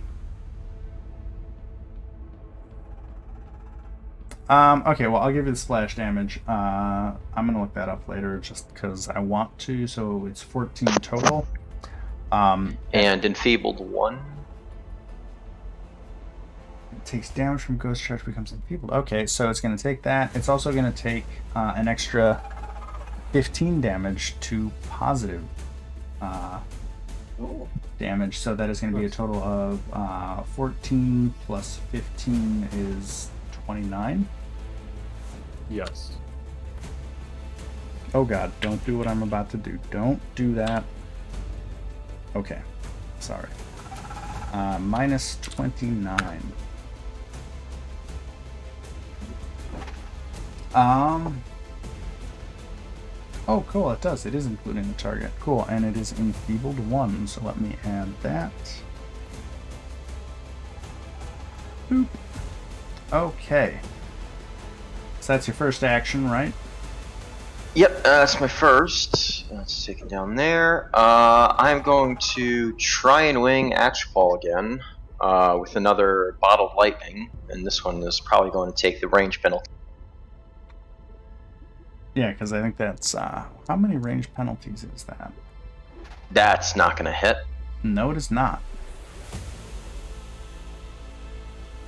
Okay, well, I'll give you the splash damage. I'm going to look that up later just because I want to, so it's 14 total. And enfeebled 1. It takes damage from Ghost Charge, becomes enfeebled. Okay, so it's going to take that. It's also going to take an extra 15 damage to positive Ooh. damage. So that is going to be a total of 14 plus 15 is 29. Yes. Oh god, don't do what I'm about to do. Don't do that. Okay. Sorry. Minus 29. Oh, cool, it does. It is including the target. Cool, and it is enfeebled 1, so let me add that. Boop. Okay. So that's your first action, right? Yep, that's my first. Let's take it down there. I'm going to try and wing Atropol again with another Bottled Lightning, and this one is probably going to take the range penalty. Yeah, because I think that's... how many range penalties is that? That's not going to hit. No, it is not.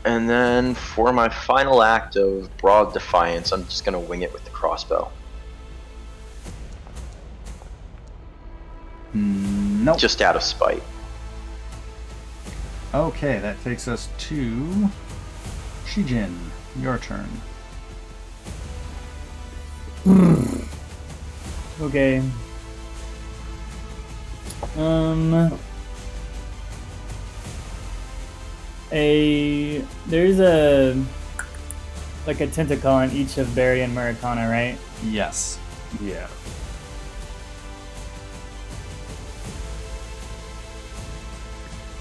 And then for my final act of Broad Defiance, I'm just going to wing it with the crossbow. Nope. Just out of spite. Okay, that takes us to Shijin. Your turn. Okay. There's a tentacle on each of Barry and Marikana, right? Yes. Yeah.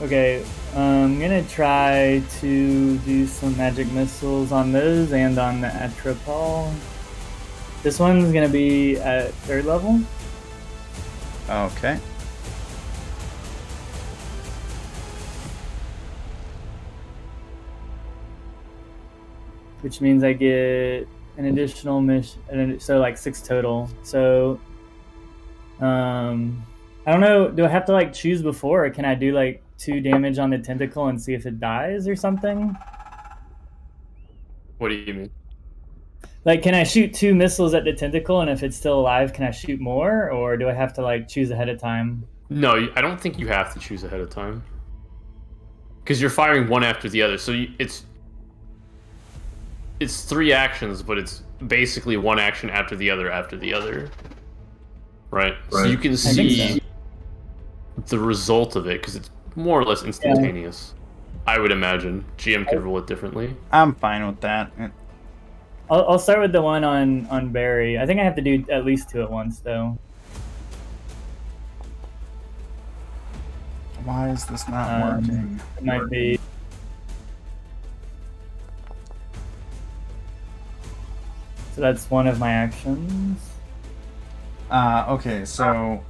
Okay, I'm gonna try to do some magic missiles on those and on the Atropol. This one's gonna be at 3rd level. Okay. Which means I get an additional mission, so like 6 total. So, I don't know. Do I have to like choose before, or can I do like 2 damage on the tentacle and see if it dies or something? What do you mean? Like, can I shoot 2 missiles at the tentacle, and if it's still alive, can I shoot more, or do I have to like choose ahead of time? No, I don't think you have to choose ahead of time. Because you're firing one after the other, so it's 3 actions, but it's basically one action after the other after the other. Right? So you can see the result of it, because it's more or less instantaneous. Yeah. I would imagine. GM could rule it differently. I'm fine with that. I'll start with the one on Barry. I think I have to do at least 2 at once, though. Why is this not working? It might be. So that's one of my actions. Okay, so...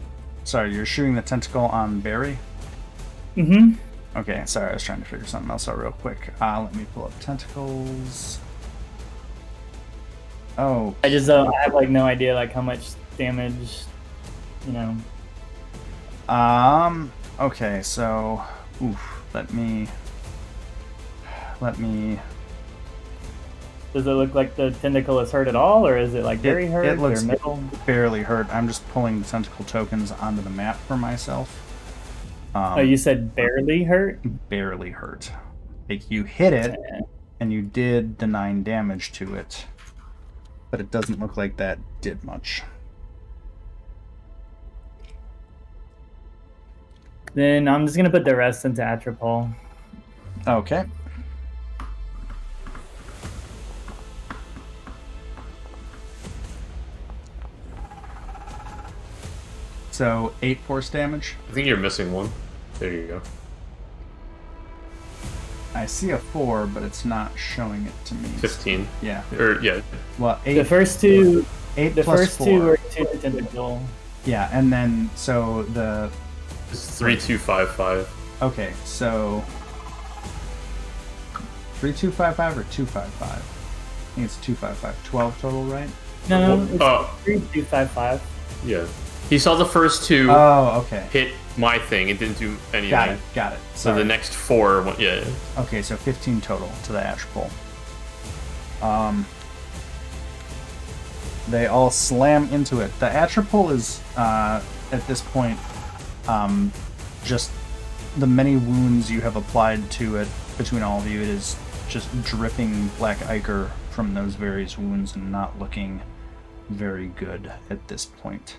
Sorry, you're shooting the tentacle on Barry? Mm-hmm. Okay, sorry, I was trying to figure something else out real quick. Let me pull up tentacles. Oh. I have like no idea like how much damage, you know. Okay, so let me Does it look like the tentacle is hurt at all, or is it like very hurt? It looks or middle? barely hurt. I'm just pulling the tentacle tokens onto the map for myself. Oh, you said barely hurt? Barely hurt. Like you hit it and you did the 9 damage to it, but it doesn't look like that did much. Then I'm just gonna put the rest into Atropol. Okay. So 8 force damage. I think you're missing one. There you go. I see a 4, but it's not showing it to me. 15. Yeah. Yeah. Well, 8. The first 2. 8 the plus first 4. 2 were 2 to tentacle. Yeah, and then so the. It's 3255. Okay, so 3255 or 255? I think it's 255. 12 total, right? No, it's 3255. Yeah. He saw the first 2 okay. hit my thing. It didn't do anything. Got it. So the next 4 went, yeah. Okay, so 15 total to the Atropol. They all slam into it. The Atropol is, at this point, just the many wounds you have applied to it between all of you, it is just dripping black ichor from those various wounds and not looking very good at this point.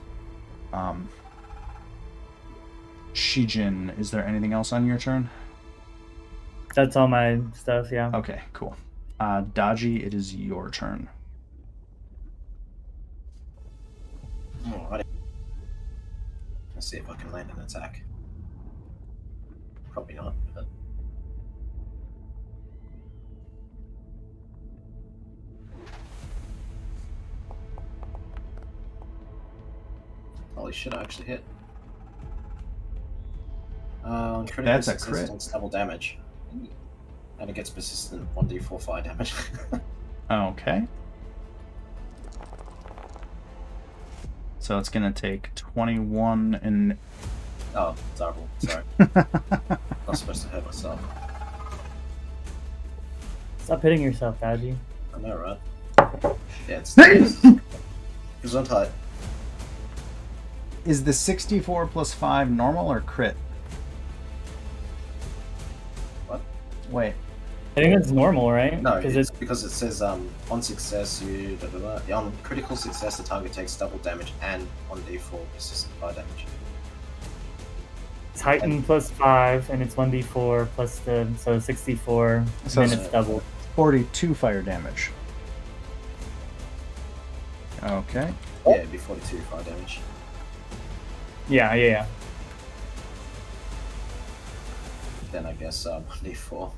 Shijin, is there anything else on your turn? That's all my stuff, yeah. Okay, cool. Daji, it is your turn. Alrighty. Let's see if I can land an attack. Probably not, but... Holy shit, I actually hit. Critical That's a success crit. takes double damage. And it gets persistent 1d4 fire damage. Okay. So it's gonna take 21 and... Oh, terrible. Sorry. Not supposed to hurt myself. Stop hitting yourself, Daji. I know, right? Yeah, it's Gesundheit. Is the 64 plus 5 normal or crit? What? Wait. I think that's normal, right? No, Because because it says on success you on critical success the target takes double damage and 1d4 persistent fire damage. it's heightened plus 5, and it's 1d4 plus the, so 64, and So then it's- it's double. 42 fire damage. Okay. Yeah, it'd be 42 fire damage. Yeah. Then I guess 1d4.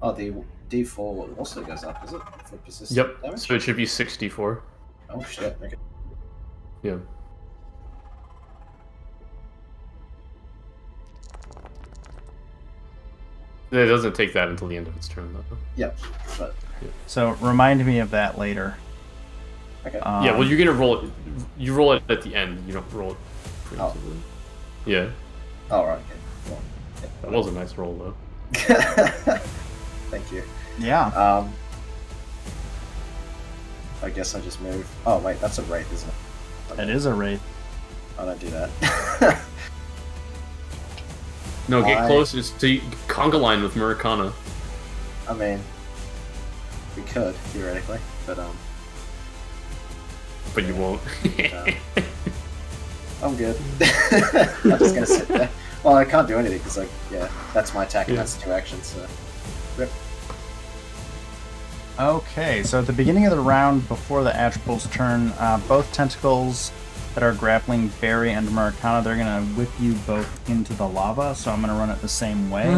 Oh, the d4 also goes up, is it? For persistent Yep. damage? So it should be 64. Oh shit, okay. Yeah. It doesn't take that until the end of its turn, though. Yep, but So remind me of that later. okay. Yeah, well, you're gonna roll it. You roll it at the end. You don't roll it. Oh. Yeah, Oh, right, okay. Well, that was a nice roll, though. Thank you. Yeah. I guess I just move. Oh wait, that's a wraith, isn't it? That is a wraith. I don't do that. No, get I- close. It's to conga line with Murakana. I mean, we could theoretically, but But you won't. I'm good. I'm just gonna sit there. Well, I can't do anything because, like, yeah, that's my attack and Yeah. that's 2 actions. So, rip. Okay, so at the beginning of the round, before the Atropol's turn, both tentacles that are grappling Barry and Murakana, they're going to whip you both into the lava, so I'm going to run it the same way.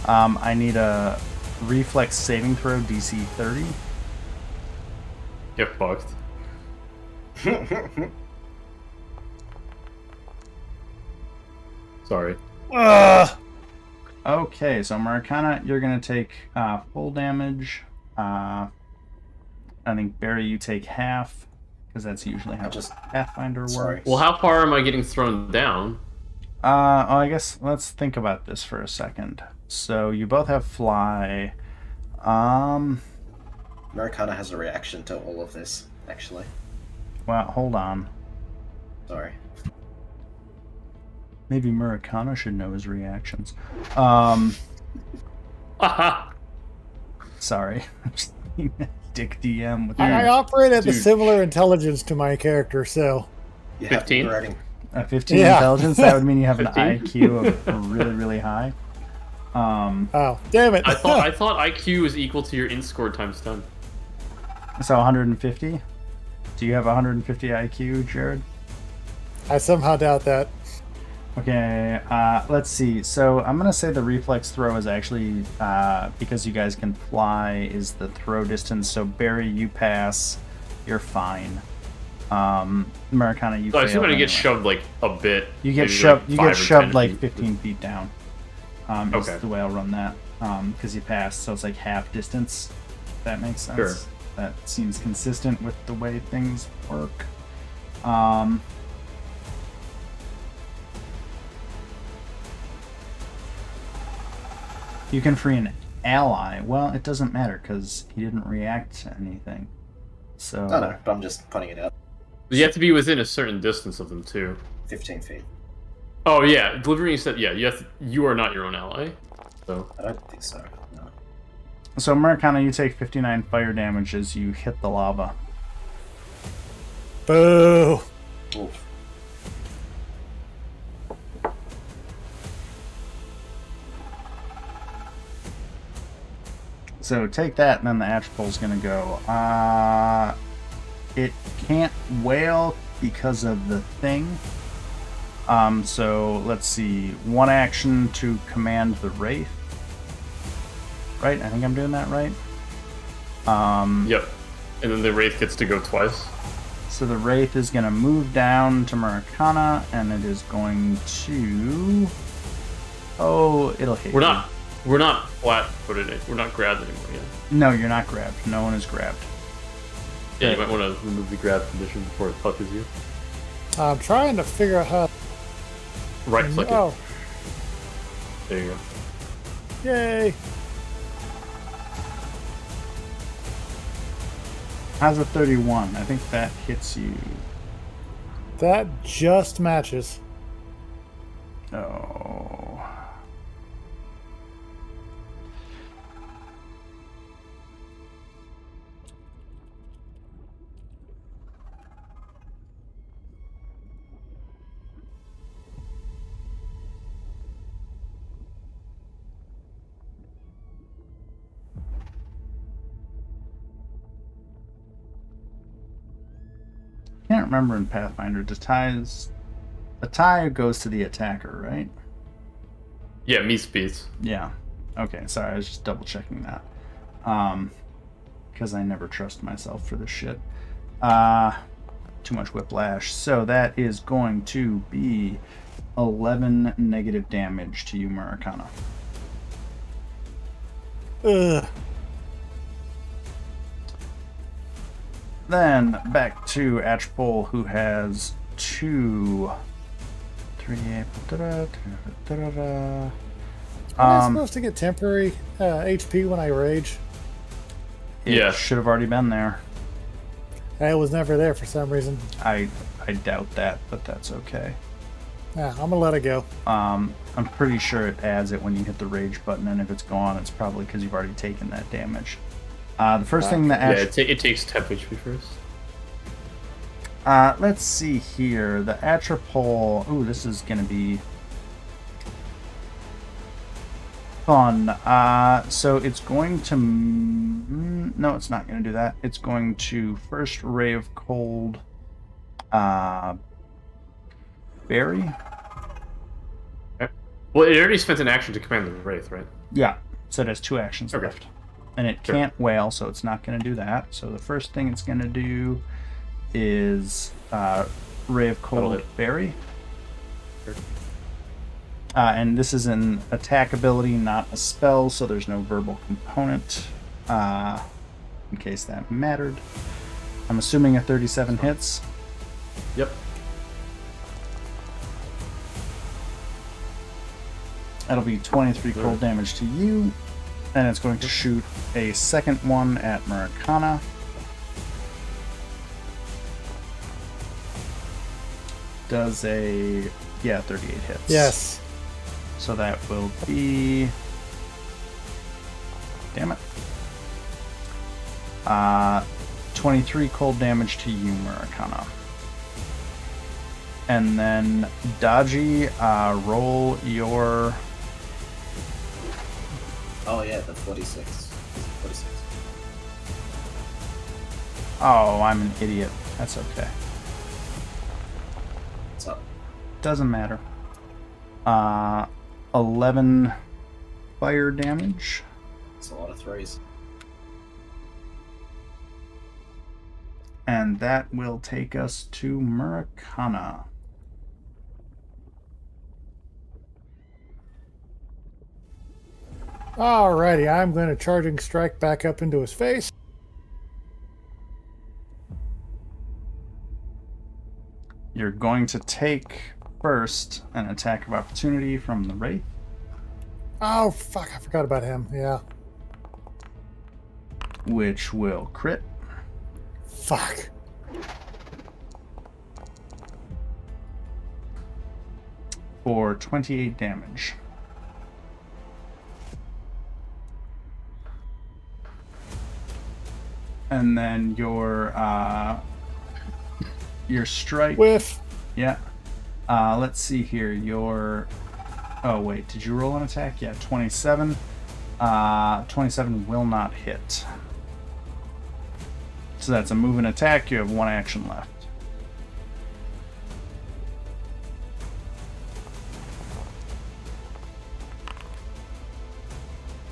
I need a reflex saving throw, DC 30. Get fucked. Sorry. Okay, so Murakana, you're going to take full damage. I think Barry, you take half, because that's usually how Pathfinder Sorry. works. Well, how far am I getting thrown down? I guess let's think about this for a second. So you both have fly. Murakana has a reaction to all of this, actually. Well, hold on. Sorry. Maybe Murakana should know his reactions. Haha. Sorry. I'm just being a dick DM with I operate at a Dude. similar intelligence to my character, so You have 15? writing. a 15 Yeah. intelligence. That would mean you have an 15? IQ of really, really high. oh damn it! I thought IQ was equal to your int score times 10. So 150. Do you have 150 IQ, Jared? I somehow doubt that. Okay, let's see. So I'm gonna say the reflex throw is actually because you guys can fly is the throw distance. So Barry, you pass, you're fine. Murakana, you So I fail. assume I anyway. get shoved like a bit. You get maybe, shoved. like, You 5 get or shoved 10 like feet. 15 feet down. Is Okay. the way I'll run that. Because you passed, so it's like half distance. If that makes sense. Sure. That seems consistent with the way things work. You can free an ally. Well, it doesn't matter because he didn't react to anything. So I know, but I'm just putting it out. You have to be within a certain distance of them too. 15 feet. Oh yeah, delivering said yeah. You are not your own ally. So I don't think so. No. So Murakana, you take 59 fire damage as you hit the lava. Boo! Oof. So take that, and then the Atropol's gonna go. It can't wail because of the thing. So let's see. One action to command the Wraith. Right? I think I'm doing that right. yep, and then the Wraith gets to go twice. So the Wraith is gonna move down to Murakana, and it is going to. Oh, it'll hit. We're not flat-footed. We're not grabbed anymore yet. No, you're not grabbed. No one is grabbed. Yeah, you might want to remove the grab condition before it touches you. I'm trying to figure out how. Right click it. Oh, There you go. yay! How's a 31? I think that hits you. That just matches. Oh. I can't remember in Pathfinder. The tie goes to the attacker, right? Yeah, me speeds. Yeah. Okay, sorry, I was just double checking that. Because I never trust myself for this shit. Too much whiplash. So that is going to be 11 negative damage to you, Murakana. Ugh. Then back to Atropol, who has 2, 3, Am I supposed to get temporary HP when I rage? It Yeah. should have already been there. I was never there for some reason. I doubt that, but that's okay. Yeah, I'm gonna let it go. I'm pretty sure it adds it when you hit the rage button, and if it's gone, it's probably because you've already taken that damage. The first thing that It takes temp HP first. let's see here. The Atropol. Ooh, this is gonna be fun. So it's going to. No, it's not going to do that. It's going to first Ray of Cold. Berry. Well, it already spent an action to command the Wraith, right? Yeah. So it has 2 actions Okay. left. And it Sure. can't wail, so it's not going to do that. So the first thing it's going to do is Ray of That'll Cold hit. Berry. Sure. And this is an attack ability, not a spell, so there's no verbal component. In case that mattered. I'm assuming a 37 hits. Yep. That'll be 23 cold damage to you. And it's going to shoot a second one at Murakana. Does a 38 hits. Yes. So that will be, damn it, 23 cold damage to you, Murakana. And then Dodgy, roll your. Oh yeah, the 46. 46. Oh, I'm an idiot. That's okay. What's up? Doesn't matter. 11 fire damage. It's a lot of 3s. And that will take us to Murakana. Alrighty, I'm going to charging strike back up into his face. You're going to take first an attack of opportunity from the Wraith. Oh, fuck, I forgot about him. Yeah. Which will crit. Fuck. for 28 damage. And then your strike. Whiff. Yeah. Let's see here. Your. Oh wait, did you roll an attack? Yeah, 27. 27 will not hit. So that's a move and attack. You have one action left.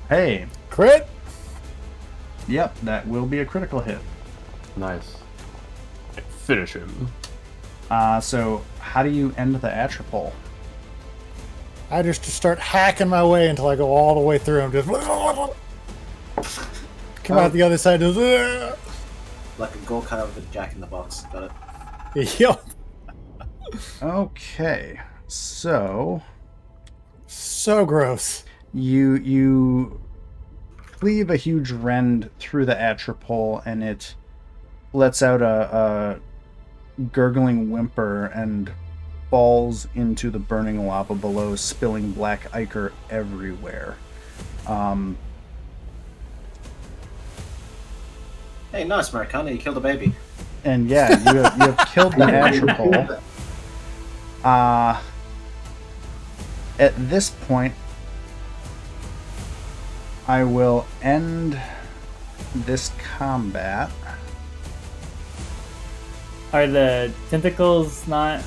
Hey. Crit. Yep, that will be a critical hit. Nice. Finish him. So how do you end the Atropol? I just start hacking my way until I go all the way through him. Just come out the other side. Just, Like a gold cut out of a Jack in the Box. Got it. Yup. Okay, so gross. you cleave a huge rend through the Atropol, and it lets out a gurgling whimper and falls into the burning lava below, spilling black ichor everywhere. Hey, nice, Maricana. You killed a baby. And yeah, you have killed the Atropol. At this point, I will end this combat. Are the tentacles not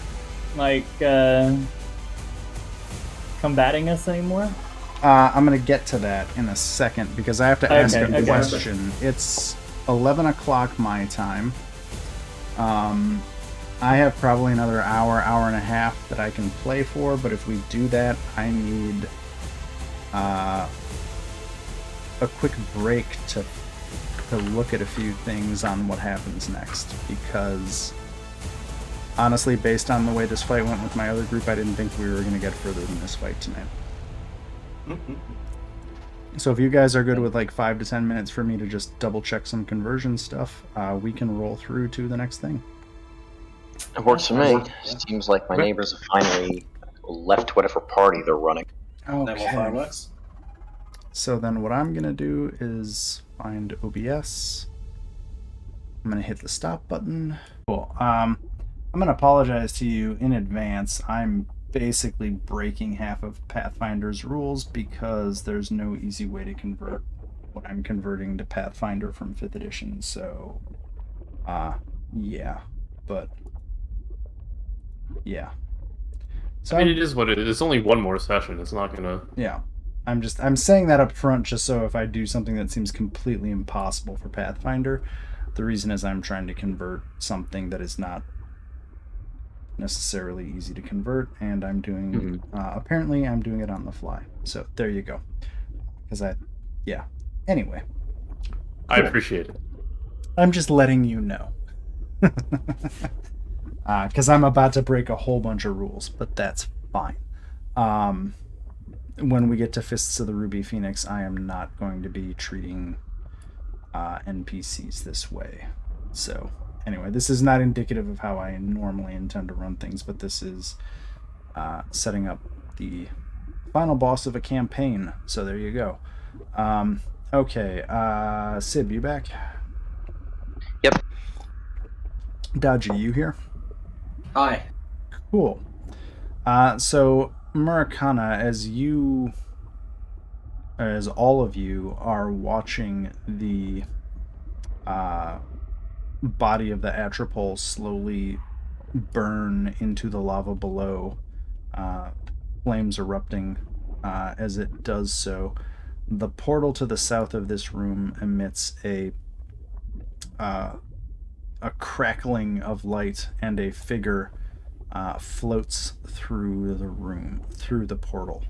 like combating us anymore? I'm going to get to that in a second because I have to ask a Okay. question. It's 11 o'clock my time. I have probably another hour and a half that I can play for, but if we do that, I need a quick break to look at a few things on what happens next, because honestly, based on the way this fight went with my other group, I didn't think we were going to get further than this fight tonight. So if you guys are good with like 5 to 10 minutes for me to just double check some conversion stuff, we can roll through to the next thing. It works for me. Seems like my neighbors have finally left whatever party they're running. No more Okay. fireworks. So then what I'm going to do is find OBS. I'm going to hit the stop button. Cool. I'm going to apologize to you in advance. I'm basically breaking half of Pathfinder's rules because there's no easy way to convert what I'm converting to Pathfinder from 5th edition. So, yeah. But, yeah. So I mean, it is what it is. It's only one more session. It's not gonna. yeah. I'm saying that up front just so if I do something that seems completely impossible for Pathfinder, the reason is I'm trying to convert something that is not necessarily easy to convert, and I'm doing apparently I'm doing it on the fly. So there you go. Anyway, I appreciate it. I'm just letting you know. Because I'm about to break a whole bunch of rules, but that's fine. When we get to Fists of the Ruby Phoenix, I am not going to be treating NPCs this way. So, anyway, this is not indicative of how I normally intend to run things, but this is setting up the final boss of a campaign. So there you go. Okay, Sib, you back? Yep. Dodgy, you here? Hi. Cool. So Murakana, as all of you are watching the body of the Atropol slowly burn into the lava below, flames erupting as it does so, the portal to the south of this room emits a crackling of light, and a figure floats through the room, through the portal.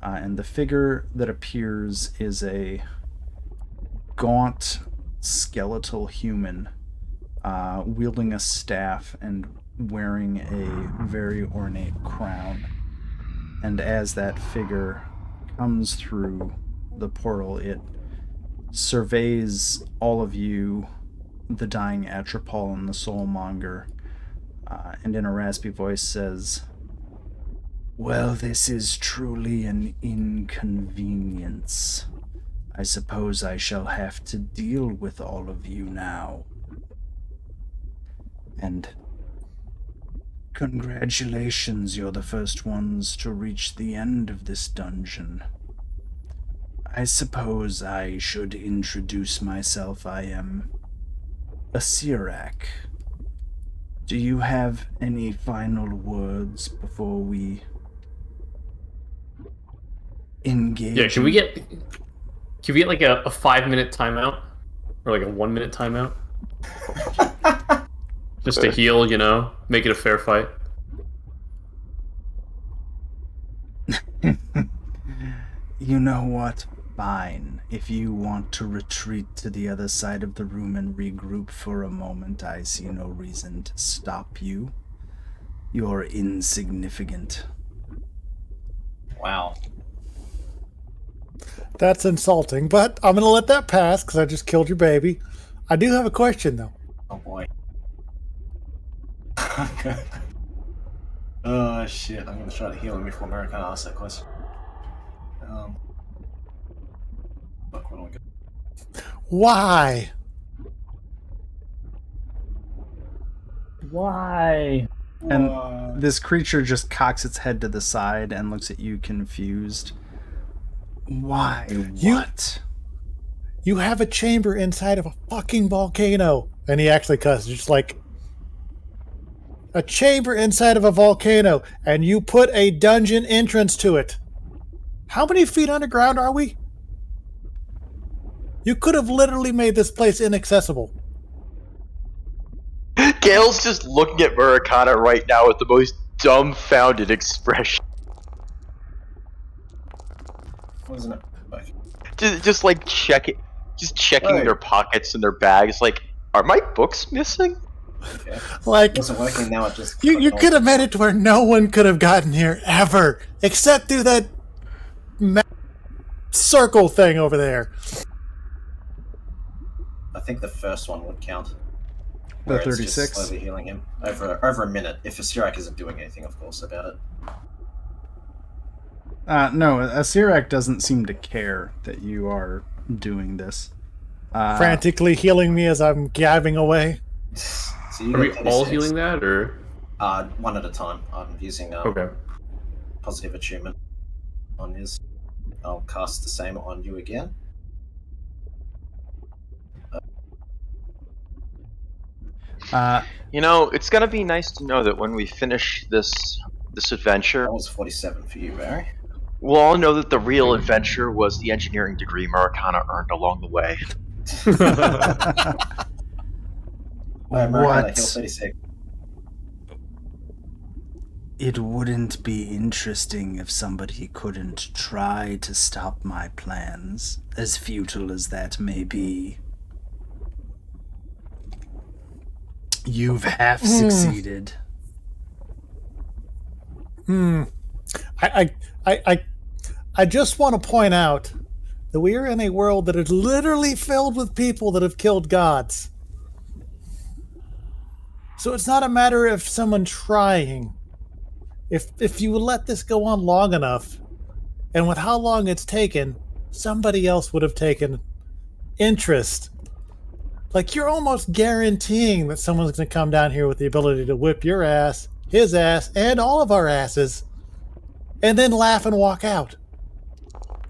And the figure that appears is a gaunt, skeletal human wielding a staff and wearing a very ornate crown. And as that figure comes through the portal, it surveys all of you, the dying Atropol and the Soulmonger, and in a raspy voice says, Well, this is truly an inconvenience. I suppose I shall have to deal with all of you now. And congratulations, you're the first ones to reach the end of this dungeon. I suppose I should introduce myself. I am Acererak. Do you have any final words before we engage? Yeah, can we get like a 5-minute timeout? Or like a 1-minute timeout? Just to heal, make it a fair fight. You know what? Fine. If you want to retreat to the other side of the room and regroup for a moment, I see no reason to stop you. You're insignificant. Wow. That's insulting, but I'm going to let that pass because I just killed your baby. I do have a question, though. Oh boy. Oh shit, I'm gonna try to heal him before American asks that question. Fuck, what do I get? Why? Why? And this creature just cocks its head to the side and looks at you confused. Why? What? You have a chamber inside of a fucking volcano. And he actually cusses, just like a chamber inside of a volcano, and you put a dungeon entrance to it. How many feet underground are we? You could have literally made this place inaccessible. Gale's just looking at Murakana right now with the most dumbfounded expression. Wasn't it? Just like checking Right. their pockets and their bags. Like, are my books missing? Okay. Like, It wasn't working now, it just... you could have made it to where no one could have gotten here ever, except through that circle thing over there. I think the first one would count. The Where it's 36? just slowly healing him over a minute, if Acererak isn't doing anything, of course, about it. No, Acererak doesn't seem to care that you are doing this. Frantically healing me as I'm gabbing away. So you Are we get all 36. healing that, or? One at a time. I'm using Okay. positive attunement on his. I'll cast the same on you again. It's gonna be nice to know that when we finish this adventure, That was 47 for you, Barry. we'll all know that the real adventure was the engineering degree Murakana earned along the way. Murakana, heal What? 36. It wouldn't be interesting if somebody couldn't try to stop my plans, as futile as that may be. You've half succeeded. I just want to point out that we are in a world that is literally filled with people that have killed gods. So it's not a matter of someone trying. If you would let this go on long enough, and with how long it's taken, somebody else would have taken interest. Like, you're almost guaranteeing that someone's going to come down here with the ability to whip your ass, his ass, and all of our asses, and then laugh and walk out.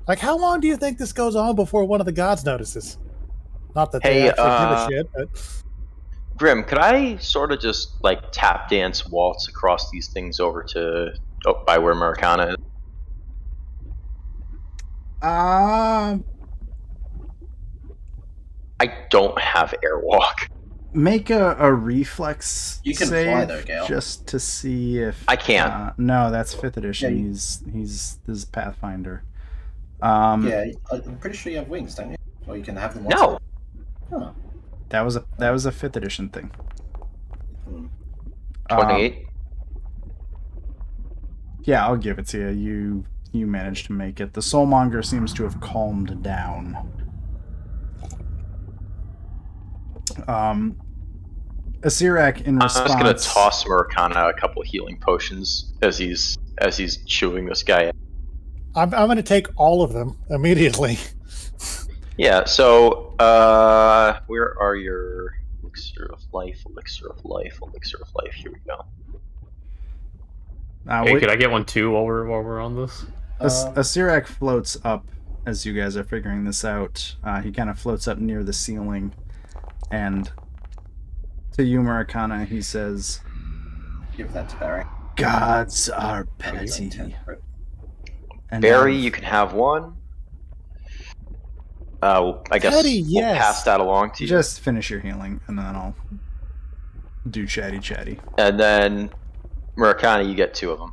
Like, how long do you think this goes on before one of the gods notices? Not that they Hey, actually give a shit, but... Grim, could I sort of just like tap dance waltz across these things over to by where Murakana is? I don't have airwalk. Make a reflex You can save fly though, Gale. just to see if I can't. no, that's 5th edition. Yeah, He's this is Pathfinder. Yeah, I'm pretty sure you have wings, don't you? Or you can have them once. No. Huh. That was a 5th edition thing. Hmm. 28. Yeah, I'll give it to you. You managed to make it. The Soulmonger seems to have calmed down. Acererak, in response... I'm just gonna toss Murakana a couple healing potions as he's as he's chewing this guy out. I'm going to take all of them immediately. Yeah, so, where are your elixir of life, elixir of life, elixir of life? Here we go. Hey, could I get one too while we're on this? Acererak floats up as you guys are figuring this out. He kind of floats up near the ceiling, and to you, Murakana, he says, Give that to Barry. "Gods are petty." And Barry, you can have one. I guess Petty, we'll yes. pass that along to you. just finish your healing, and then I'll do chatty. And then, Murakana, you get 2 of them.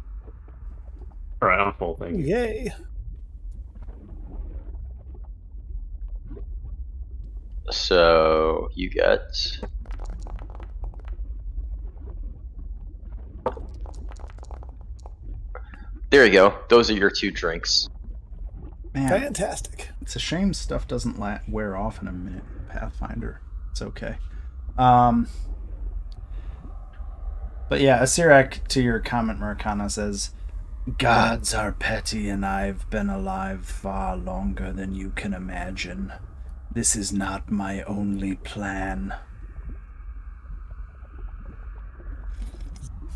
Alright, I'm full, thank you. Yay. So, you get... There you go. Those are your 2 drinks. Man, Fantastic. it's a shame stuff doesn't wear off in a minute. Pathfinder, it's okay. But yeah, Acererak, to your comment, Murakana, says, "Gods are petty, and I've been alive far longer than you can imagine. This is not my only plan."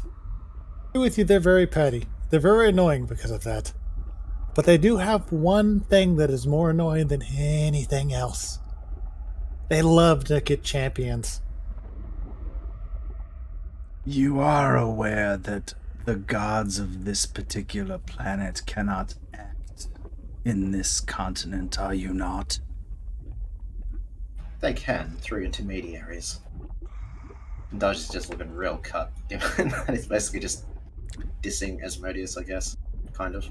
I agree with you, they're very petty. They're very annoying because of that. But they do have one thing that is more annoying than anything else. They love to get champions. You are aware that the gods of this particular planet cannot act in this continent, are you not? They can, through intermediaries. And Dodge is just looking real cut. Given that he's basically just dissing Asmodeus, I guess. Kind of.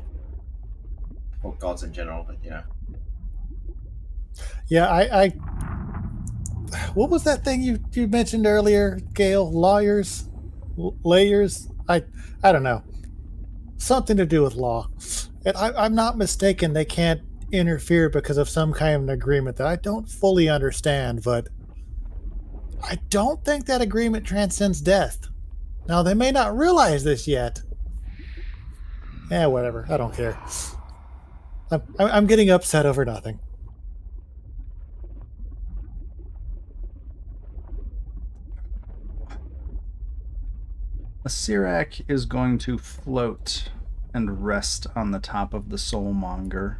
Or gods in general, but you know. Yeah, I what was that thing you mentioned earlier, Gail? Lawyers? Layers? I don't know. Something to do with law. And I'm not mistaken, they can't interfere because of some kind of an agreement that I don't fully understand, but I don't think that agreement transcends death. Now, they may not realize this yet. Whatever. I don't care. I'm getting upset over nothing. Acererak is going to float and rest on the top of the Soulmonger.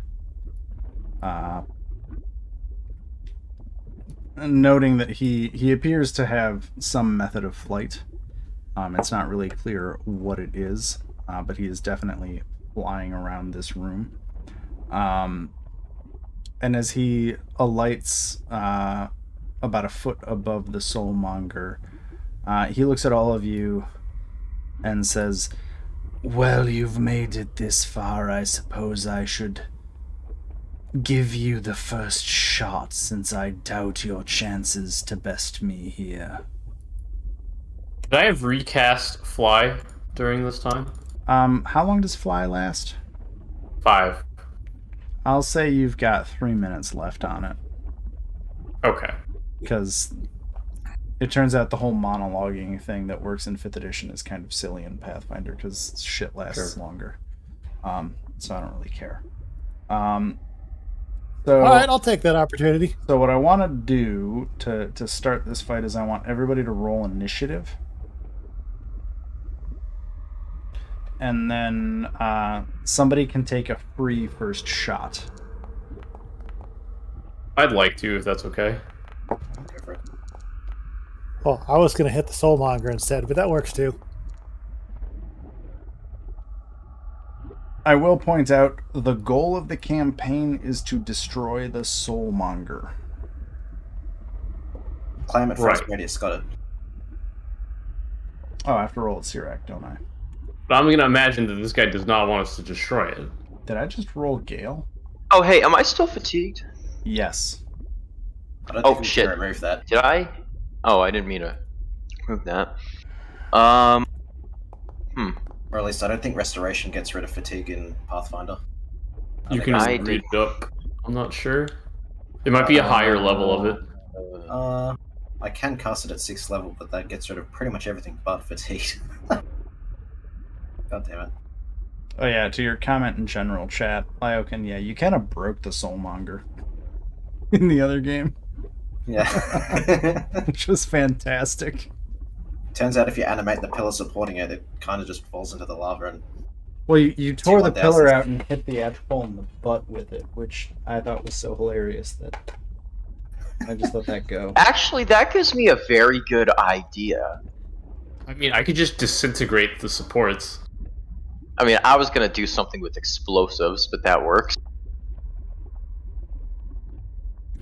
Noting that he appears to have some method of flight. It's not really clear what it is, but he is definitely flying around this room. And as he alights about a foot above the Soulmonger, he looks at all of you and says, "Well, you've made it this far. I suppose I should give you the first shot, since I doubt your chances to best me here." Did I have recast Fly during this time? How long does Fly last? 5. I'll say you've got 3 minutes left on it. Okay. Because it turns out the whole monologuing thing that works in 5th edition is kind of silly in Pathfinder because shit lasts longer. So I don't really care. So, all right, I'll take that opportunity. So what I want to do to start this fight is I want everybody to roll initiative. And then somebody can take a free first shot. I'd like to, if that's okay. Well, I was going to hit the Soulmonger instead, but that works too. I will point out, the goal of the campaign is to destroy the Soulmonger. Claim it first, Asmodeus got it. Oh, I have to roll at Acererak, don't I? But I'm going to imagine that this guy does not want us to destroy it. Did I just roll Gale? Oh, hey, am I still fatigued? Yes. I don't think we shit. can remove that. Did I? Oh, I didn't mean to move that. Or at least I don't think Restoration gets rid of fatigue in Pathfinder. You can I read did- it up. I'm not sure. It might be a higher level of it. I can cast it at 6th level, but that gets rid of pretty much everything but fatigue. God damn it. Oh yeah, to your comment in general chat, Lyokin, yeah, you kind of broke the Soulmonger in the other game, Yeah. which was fantastic. Turns out if you animate the pillar supporting it, it kind of just falls into the lava and Well, you tore the pillar T1000s. out and hit the Atropol in the butt with it, which I thought was so hilarious that I just let that go. Actually, that gives me a very good idea. I mean, I could just disintegrate the supports. I mean, I was gonna do something with explosives, but that works.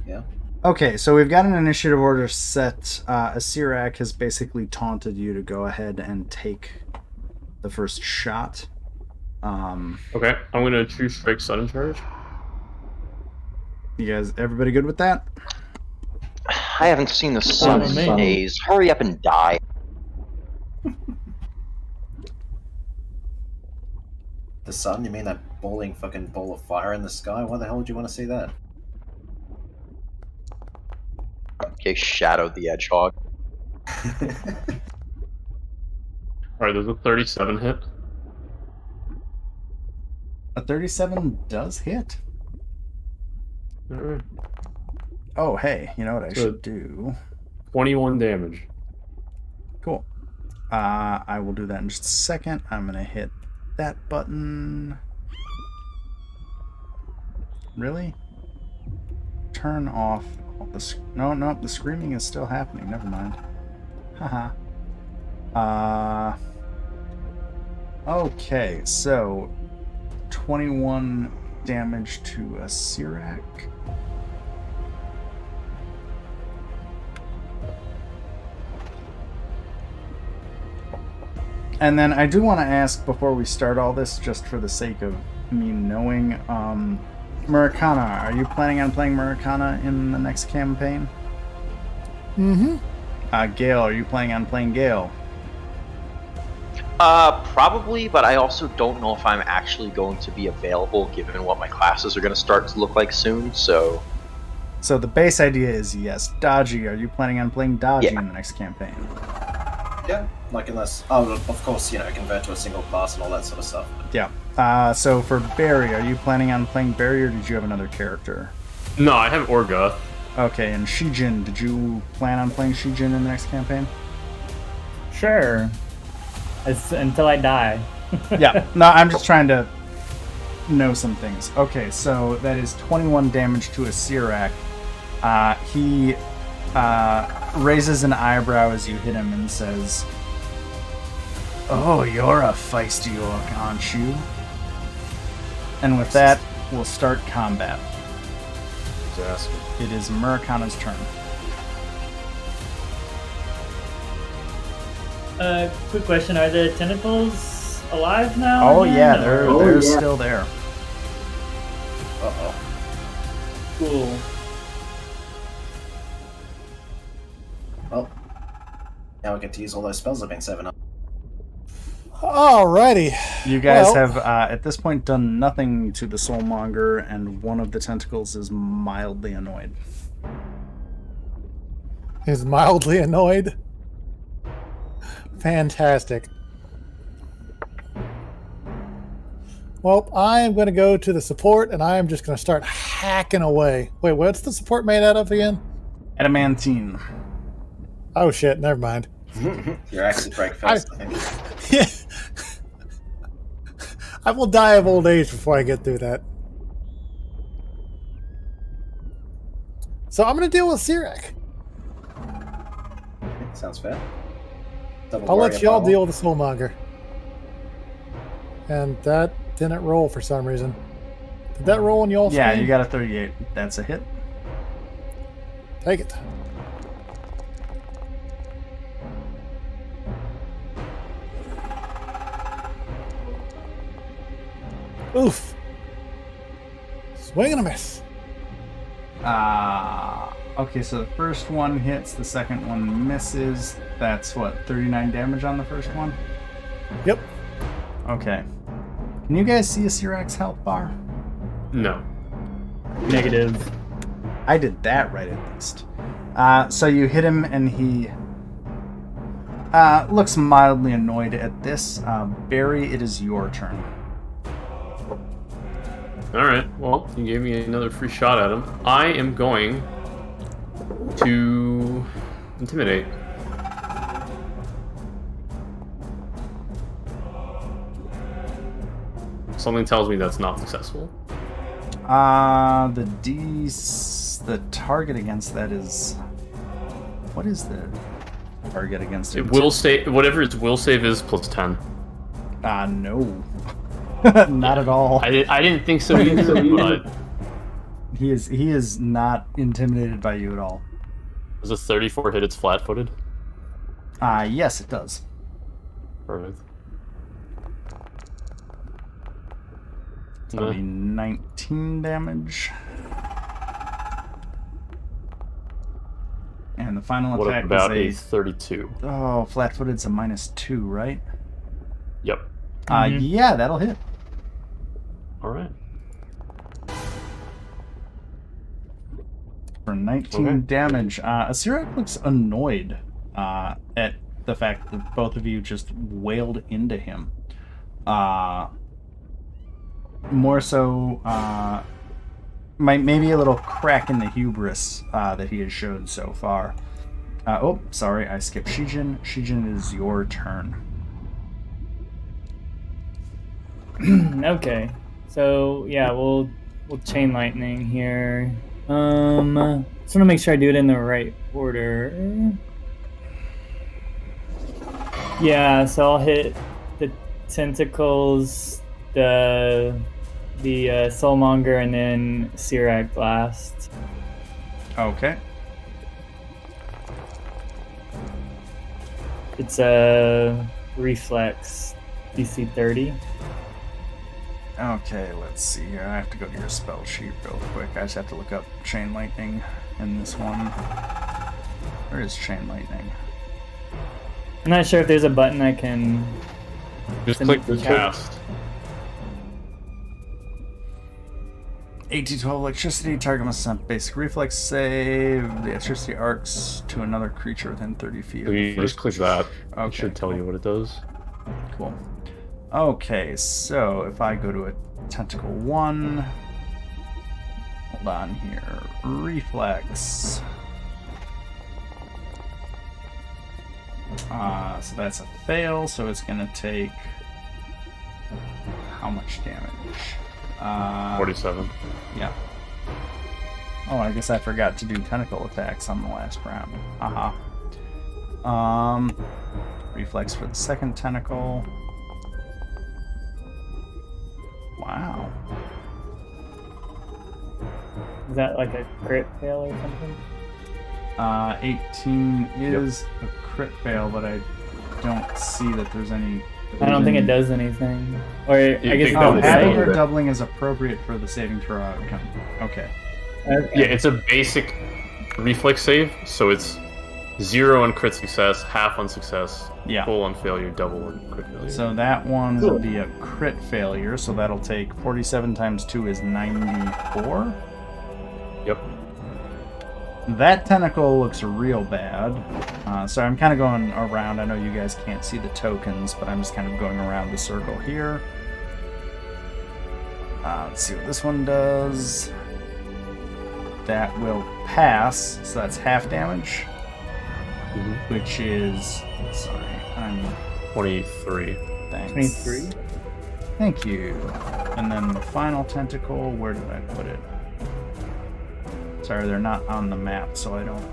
yeah. Okay, so we've got an initiative order set. Acererak has basically taunted you to go ahead and take the first shot. Okay, I'm gonna True Strike Sudden Charge. You guys, everybody good with that? I haven't seen the sun in me. days. Hurry up and die. The sun? You mean that balling fucking ball of fire in the sky? Why the hell would you want to see that? Okay, Shadow the Hedgehog. Alright, there's a 37 hit. A 37 does hit. Alright. Oh, hey, you know what I Good. should do? 21 damage. Cool. I will do that in just a second. I'm going to hit that button. Really? Turn off all the... No, the screaming is still happening. Never mind. Haha. Okay, so 21 damage to Acererak. And then I do want to ask before we start all this, just for the sake of me knowing, Murakana, are you planning on playing Murakana in the next campaign? Mm-hmm. Gale, are you planning on playing Gale? Probably, but I also don't know if I'm actually going to be available given what my classes are going to start to look like soon, so... So the base idea is yes. Dodgy, are you planning on playing Dodgy Yeah. in the next campaign? Yeah, like unless... Oh, of course, convert to a single class and all that sort of stuff. Yeah. So for Barry, are you planning on playing Barry or did you have another character? No, I have Orgoth. Okay, and Shijin, did you plan on playing Shijin in the next campaign? Sure. Until I die. Yeah, no, I'm just trying to know some things. Okay, so that is 21 damage to Acererak. He raises an eyebrow as you hit him and says, "Oh, you're a feisty orc, aren't you?" And with that, we'll start combat. It is Murakana's turn. Quick question: are the tentacles alive now? Oh again, yeah, or- they're still there. Uh-oh. Cool. Well, now we get to use all those spells I've been saving up. Alrighty. You guys Well- have at this point done nothing to the Soulmonger, and one of the tentacles is mildly annoyed. Is mildly annoyed. Fantastic. Well, I am going to go to the support, and I am just going to start hacking away. Wait, what's the support made out of again? Adamantine. Oh shit, never mind. Your axe would break first, I think. Yeah. I will die of old age before I get through that. So I'm going to deal with Acererak. Sounds fair. Double I'll let warrior y'all power. deal with the Soulmonger. And that didn't roll for some reason. Did that roll on y'all's Yeah, screen? you got a 38. That's a hit. Take it. Oof. Swing and a miss. Okay, so the first one hits, the second one misses. That's what, 39 damage on the first one? Yep. Okay. Can you guys see Acererak's health bar? No. Negative. I did that right at least. So you hit him and he looks mildly annoyed at this. Barry, it is your turn. Alright, well, you gave me another free shot at him. I am going to intimidate. Something tells me that's not successful. The target against that is... What is the target against it? It will save, whatever its will save is, plus 10. No. Not at all. I didn't think so either, but... He is not intimidated by you at all. Does a 34 hit its flat-footed? Yes, it does. Perfect. It's going to be 19 damage. And the final What attack about is a 32? Oh, flat-footed's a -2, right? Yep. Yeah, that'll hit. Alright. For 19 damage. Acererak looks annoyed at the fact that both of you just wailed into him. More so, maybe a little crack in the hubris that he has showed so far. Oh, sorry, I skipped Shijin. Shijin, is your turn. Okay, so yeah, we'll chain lightning here. Just want to make sure I do it in the right order. Yeah, so I'll hit the tentacles, the Soulmonger, and then Acererak Blast. Okay. It's a reflex, DC 30. Okay, let's see here. I have to go to your spell sheet real quick. I just have to look up Chain Lightning in this one. Where is Chain Lightning? I'm not sure if there's a button I can... Just click the cast. 1812 electricity. Target must attempt basic reflex save. The electricity arcs to another creature within 30 feet. So you just click that. Okay, It should tell you what it does. Cool. Okay, so if I go to a tentacle 1, hold on here, reflex. So that's a fail, so it's gonna take how much damage? 47. Yeah. Oh, I guess I forgot to do tentacle attacks on the last round. Haha. Reflex for the second tentacle. Wow. Is that like a crit fail or something? 18 is a crit fail, but I don't see that there's any... I don't think it does anything. Or I guess think Oh, double adding save. or doubling is appropriate for the saving throw outcome. Okay. Yeah, it's a basic reflex save, so it's 0 on crit success, half on success, Yeah. full on failure, double on crit failure. So that one will be a crit failure, so that'll take 47 times 2 is 94. Yep. That tentacle looks real bad. So I'm kind of going around. I know you guys can't see the tokens, but I'm just kind of going around the circle here. Let's see what this one does. That will pass, so that's half damage, which is... Sorry, I'm... 23. Thanks. 23. Thank you. And then the final tentacle, where did I put it? Sorry, they're not on the map, so I don't...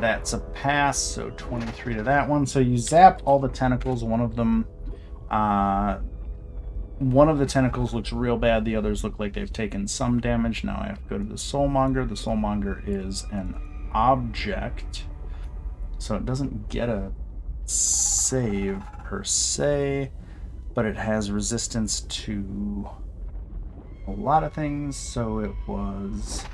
That's a pass, so 23 to that one. So you zap all the tentacles. One of the tentacles looks real bad. The others look like they've taken some damage. Now I have to go to the Soulmonger. The Soulmonger is an object, so it doesn't get a save per se, but it has resistance to a lot of things. So it was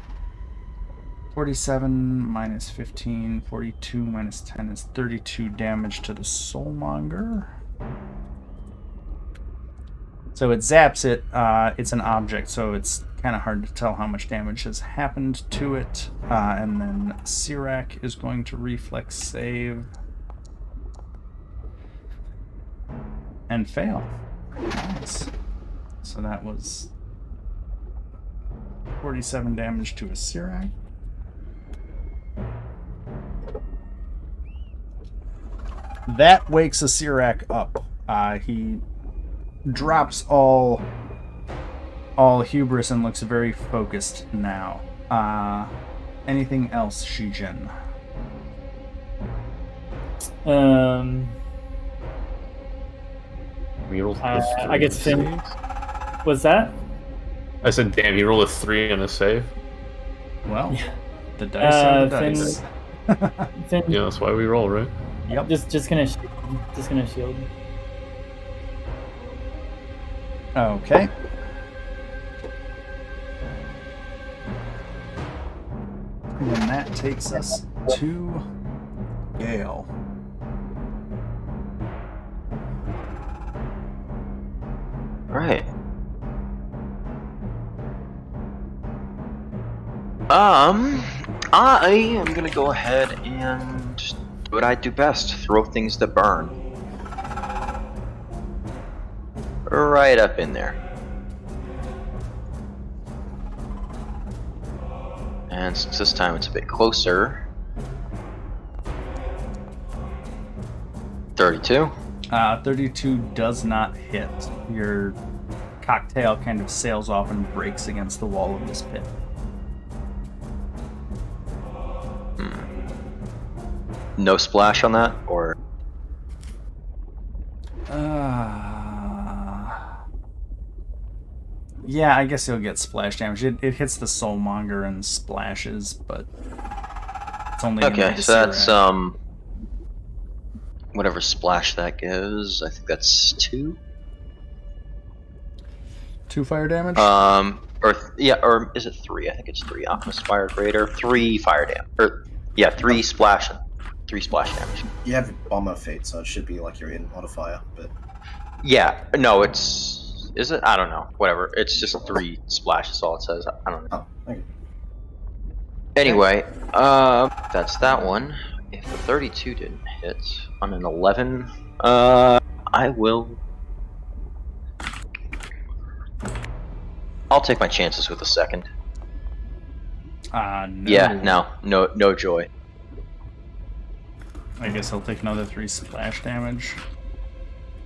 47 minus 15, 42 minus 10 is 32 damage to the Soulmonger. So it zaps it. It's an object, so it's kind of hard to tell how much damage has happened to it. And then Acererak is going to reflex save. And fail. Nice. So that was 47 damage to Acererak. That wakes Acererak up. He drops all hubris and looks very focused now. Anything else, Shijin? I guess Finn. What's that? I said, damn, he rolled a 3 on a save. Well, the dice are the Finn, dice. Finn, Yeah, that's why we roll, right? Yep. just gonna shield. Okay. And then that takes us to Gale. Right. I am gonna go ahead and just do what I do best: throw things that burn. Right up in there. And since this time it's a bit closer, 32. 32 does not hit. Your cocktail kind of sails off and breaks against the wall of this pit. No splash on that, or yeah, I guess he'll get splash damage. It hits the soulmonger and splashes, but it's only okay. So that's whatever splash that gives. I think that's 2. 2 fire damage. Or is it 3? I think it's 3. Alchemist Fire Greater, 3 fire damage. Yeah, 3 splash and 3 splash damage. You have bomber feat, so it should be like your in modifier, but Yeah, no, is it? I don't know. Whatever. It's just 3 splash. That's all it says. I don't know. oh, okay. Anyway, that's that one. If the 32 didn't hit on an 11, I will. I'll take my chances with a second. No. Yeah, no joy. I guess I'll take another 3 splash damage.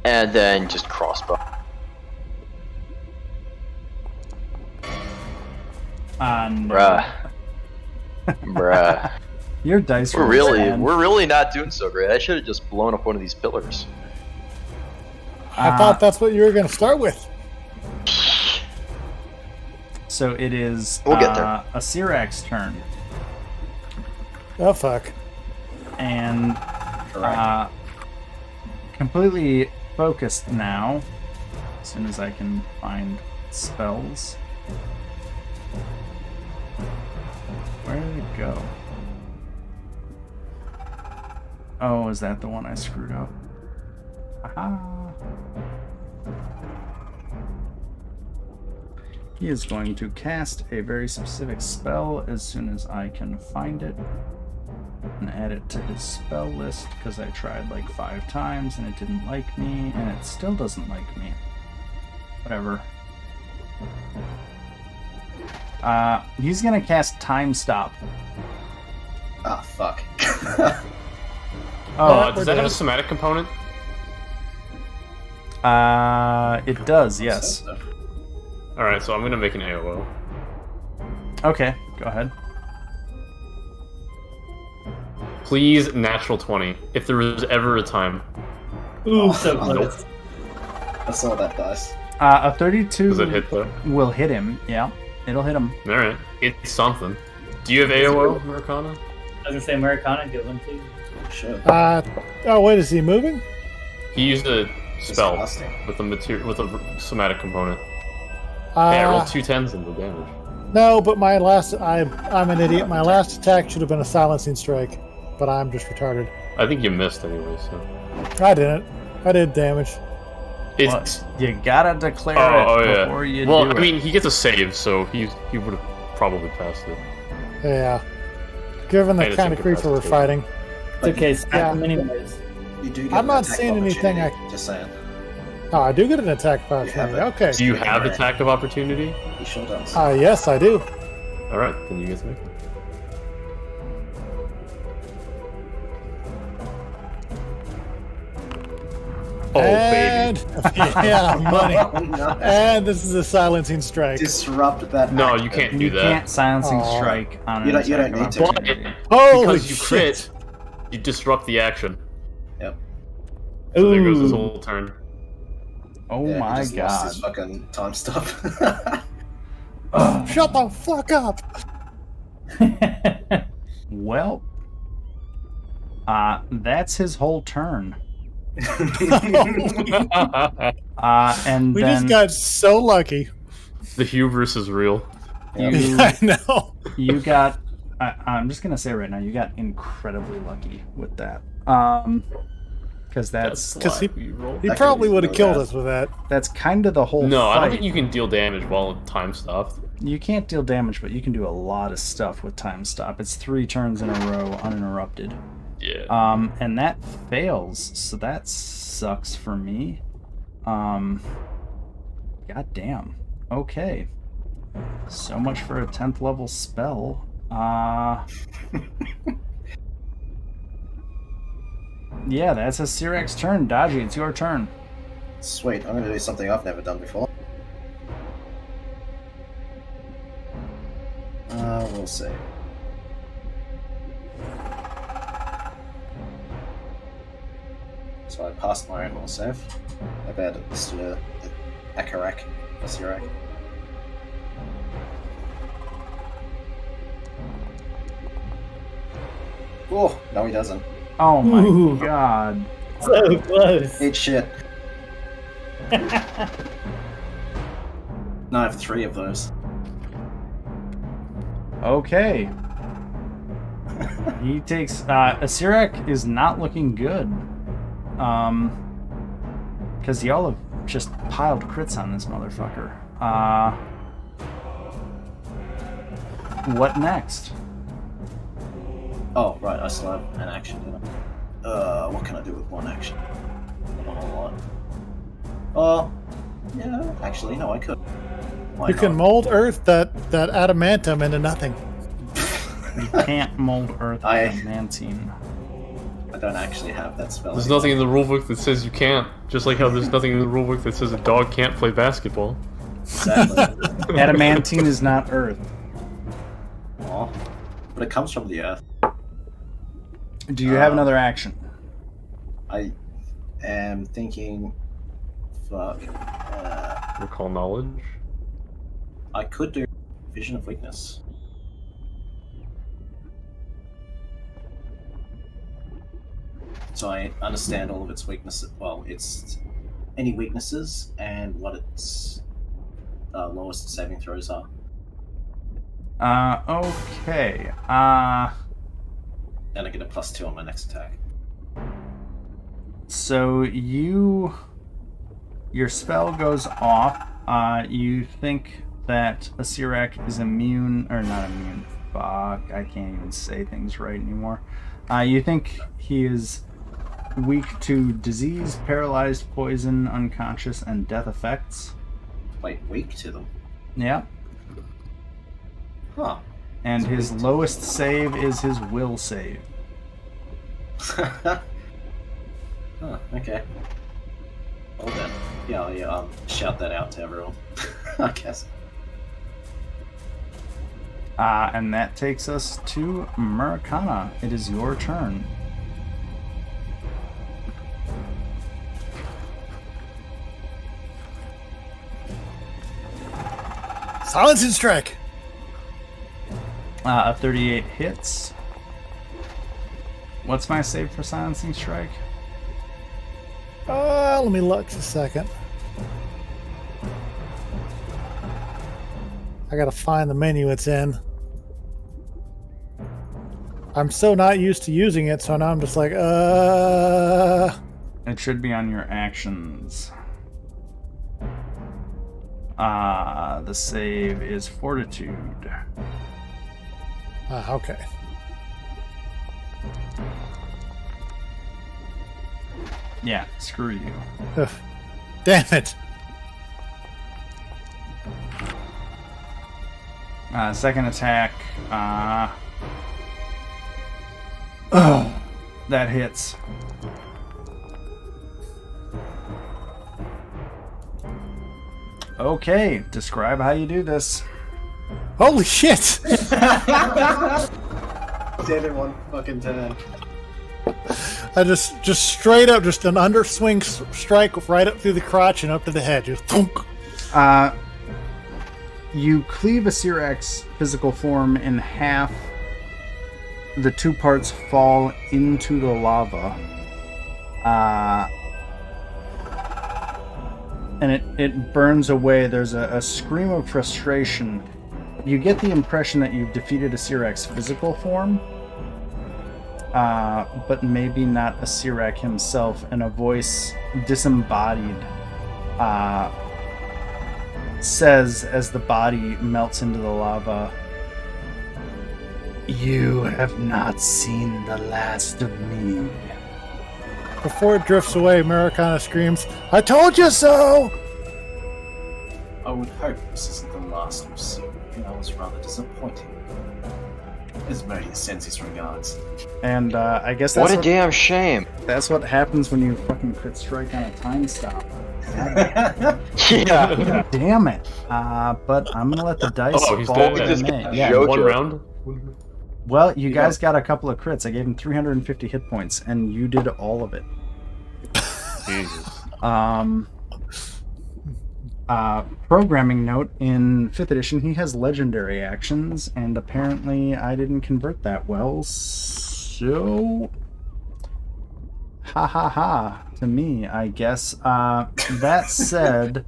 And then just crossbow. No. Bruh. Your dice We're rolls, really, man. we're really not doing so great. I should have just blown up one of these pillars. I thought that's what you were going to start with. So it is We'll get there. Acererak's turn. Oh, fuck. And completely focused now. As soon as I can find spells. Where did it go? Oh, is that the one I screwed up? Aha! He is going to cast a very specific spell as soon as I can find it and add it to his spell list, because I tried like 5 times and it didn't like me, and it still doesn't like me. Whatever. He's gonna cast Time Stop. Ah, fuck. Does that have a somatic component? It does, yes. Alright, so I'm gonna make an AOO. Okay, go ahead. Please, natural 20. If there was ever a time. Ooh, so close. I saw that dice. A 32 Does it hit though? will hit him, yeah. It'll hit him. Alright. It's something. Do you have AOO, Murakana? I was gonna say Americana, get one too. Sure. Oh, wait, is he moving? He used a spell Disgusting. with a somatic component. Hey, I rolled 2 10s in the damage. No, but my last... I'm an idiot. My last attack should have been a silencing strike, but I'm just retarded. I think you missed anyway, so. I didn't. I did damage. It's You gotta declare it before you do it. I mean, he gets a save, so he would have probably passed it. Yeah. Given the Hey, kind of it's creature we're incapacitated. fighting. It's okay, snap them anyways. You do get I'm an not attack seeing anything opportunity, just saying. Oh, I do get an attack have opportunity. it. Okay. Do you have attack of opportunity? He sure does. Yes, I do. All right, then you get to make one. Oh, And yeah, money. Oh, no. And this is a silencing strike. Disrupt that. No, action. you can't do You that. can't silencing Aw. strike on You an don't attack need of to. opportunity. Holy Because you shit! crit, you disrupt the action. Yep. So there goes his Ooh. whole turn. Oh Yeah, he my just lost his god. fucking time stuff. Shut the fuck up! Well, that's his whole turn. And We then just got so lucky. The hubris is real. you I know. you got. I'm just gonna say right now, you got incredibly lucky with that. Because that's 'Cause why we roll. He That probably could've would have been killed bad. us with that. that's kind of the whole. No, I fight. don't think you can deal damage while time stopped. You can't deal damage, but you can do a lot of stuff with time stop. It's 3 turns in a row uninterrupted. Yeah. And that fails, so that sucks for me. God damn. Okay. So much for a 10th level spell. Yeah, that's Acererak's turn. Dodgy, it's your turn. Sweet, I'm gonna do something I've never done before. We'll see. So I passed my own will save. I bet it's Acererak. Oh, no he doesn't. Oh my Ooh. god. So close. Eat shit. No, I have 3 of those. Okay. He takes Acererak is not looking good. Because y'all have just piled crits on this motherfucker. What next? Oh, right, I still have an action, don't I? What can I do with one action? Not a whole lot. Yeah, actually, no, I could. Why You can not? mold Earth that adamantum into nothing. You can't mold Earth I- with adamantine. I don't actually have that spell. There's anymore. nothing in the rulebook that says you can't. Just like how there's nothing in the rulebook that says a dog can't play basketball. Exactly. Adamantine is not Earth. Aw. But it comes from the earth. Do you have another action? I am thinking. Fuck. Recall knowledge. I could do Vision of Weakness. So I understand all of its weaknesses. Well, it's any weaknesses and what its lowest saving throws are. Okay. And I get a +2 on my next attack. So your spell goes off. You think that Acererak is immune, or not immune. Fuck, I can't even say things right anymore. You think he is weak to disease, paralyzed, poison, unconscious, and death effects. Wait, weak to them? Yeah. Huh. And his lowest save is his will save. Huh, okay. Well then. Yeah, I'll shout that out to everyone. I guess. And that takes us to Murakana. It is your turn. Silencing strike. A 38 hits. What's my save for silencing strike? Let me look just a second. I gotta find the menu it's in. I'm so not used to using it, so now I'm just like, It should be on your actions. The save is fortitude. Okay. Yeah, screw you. Ugh. Damn it. Second attack. Oh, that hits. Okay, describe how you do this. Holy shit! Did in one fucking turn. I just straight up, just an underswing strike right up through the crotch and up to the head. Just thunk. You cleave Acererak's physical form in half. The two parts fall into the lava. And it burns away. There's a scream of frustration. You get the impression that you've defeated Acererak's physical form, but maybe not Acererak himself, and a voice disembodied says as the body melts into the lava, "You have not seen the last of me." Before it drifts away, Americana screams, "I told you so!" I would hope this isn't the last we've seen. That was rather disappointing. Asmodeus sends his regards. And I guess What that's a damn shame. that's what happens when you fucking crit strike on a time stop. Yeah. Damn it. But I'm gonna let the dice Oh, he's fall dead. where This they may. guy's Yeah. joke. One Jojo. round. Well, you guys got a couple of crits. I gave him 350 hit points, and you did all of it. Jesus. Programming note, in 5th edition, he has legendary actions, and apparently I didn't convert that well, so... Ha ha ha, to me, I guess. That said,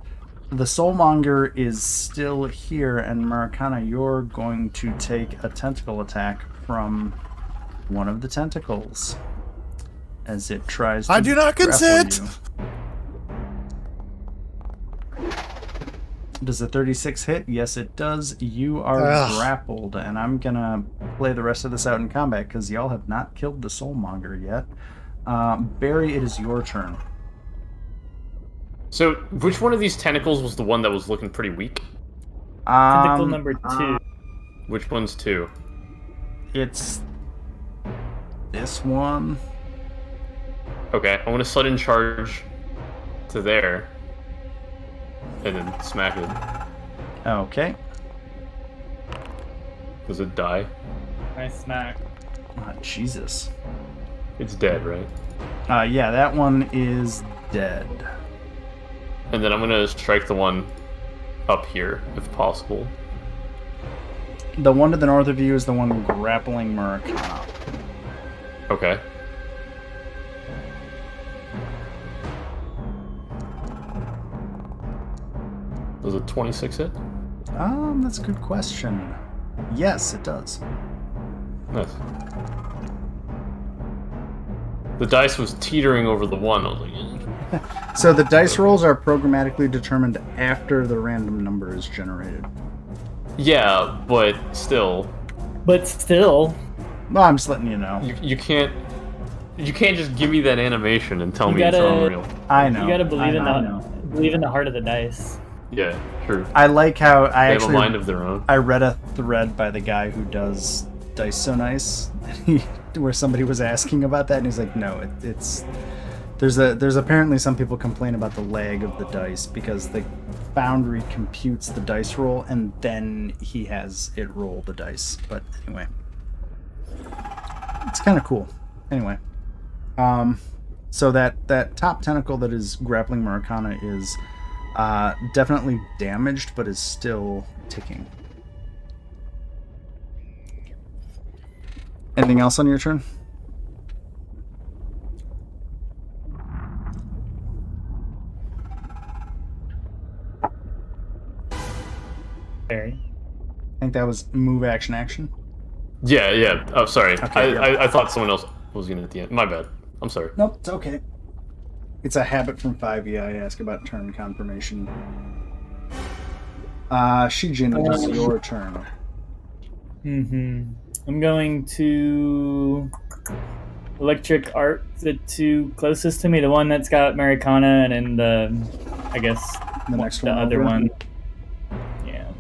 the Soulmonger is still here, and Maracana, you're going to take a tentacle attack from one of the tentacles as it tries to I do not grapple consent! you. Does a 36 hit? Yes, it does. You are grappled, and I'm gonna play the rest of this out in combat because y'all have not killed the Soulmonger yet. Barry, it is your turn. So, which one of these tentacles was the one that was looking pretty weak? Tentacle number 2. Which one's 2? It's this one. Okay, I'm gonna sudden charge to there. And then smack it. Okay. Does it die? Nice smack. Jesus. It's dead, right? Yeah, that one is dead. And then I'm gonna strike the one up here, if possible. The one to the north of you is the one grappling Maracana. Okay. Does a 26 hit? That's a good question. Yes, it does. Nice. The dice was teetering over the one. I was like, So the dice rolls are programmatically determined after the random number is generated. yeah, but still, Well, I'm just letting you know. you can't just give me that animation and tell You me it's gotta- unreal. I know. You gotta believe I know. believe in the heart of the dice. Yeah, true. I like how They I have actually a mind of their own. I read a thread by the guy who does Dice So Nice, where somebody was asking about that, and he's like, "No, it's there's apparently some people complain about the lag of the dice because the Foundry computes the dice roll and then he has it roll the dice." But anyway, it's kind of cool. Anyway, so that top tentacle that is grappling Maracana is definitely damaged, but is still ticking. Anything else on your turn? Barry. I think that was move, action, action. Yeah. Oh, sorry. Okay, I thought someone else was gonna at the end. My bad. I'm sorry. Nope, it's okay. It's a habit from 5e. I ask about turn confirmation. Shijin, it is your turn. I'm going to electric art the two closest to me, the one that's got Maracana and then the I guess The next the one other over? one. Yeah.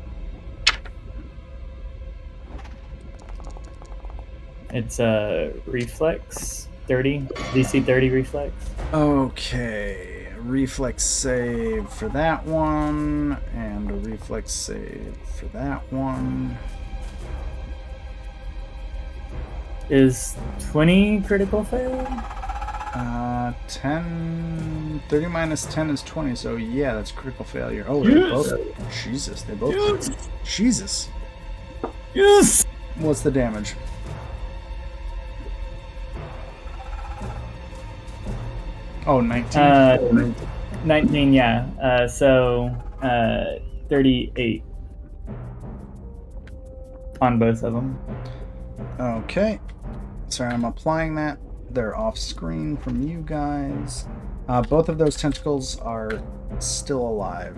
It's a reflex 30, DC 30 reflex. Okay, reflex save for that one, and a reflex save for that one. Is 20 critical fail? 30 minus 10 is 20, so yeah, that's critical failure. Oh, they both. Jesus, they both. Yes. Jesus. Yes. What's the damage? Oh, 19. 19, yeah. So 38 on both of them. Okay. Sorry, I'm applying that. They're off screen from you guys. Both of those tentacles are still alive.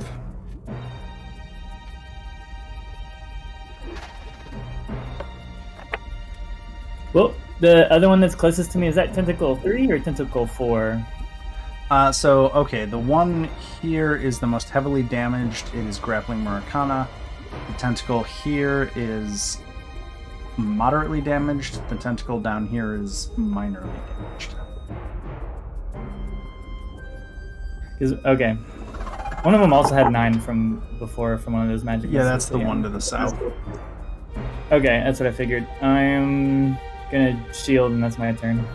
Well, the other one that's closest to me, is that tentacle 3 or tentacle 4? Okay, the one here is the most heavily damaged. It is grappling Murakana. The tentacle here is moderately damaged. The tentacle down here is minorly damaged. Okay. One of them also had 9 from before from one of those magic Yeah, missiles, that's the one to the south. Okay, that's what I figured. I'm gonna shield, and that's my turn.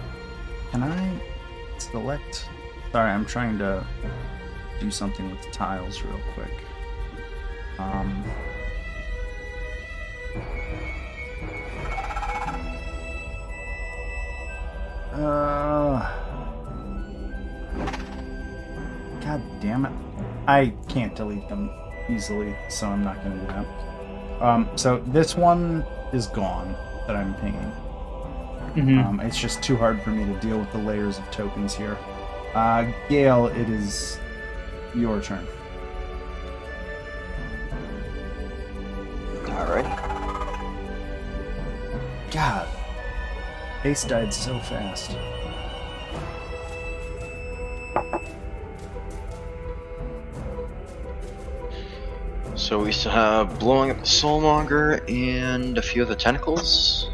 Can I select? Sorry, I'm trying to do something with the tiles real quick. God damn it. I can't delete them easily, so I'm not going to do that. So this one is gone that I'm pinging. Mm-hmm. It's just too hard for me to deal with the layers of tokens here. Gale, it is your turn. Alrighty. God. Ace died so fast. So we still have blowing up the Soulmonger and a few of the tentacles.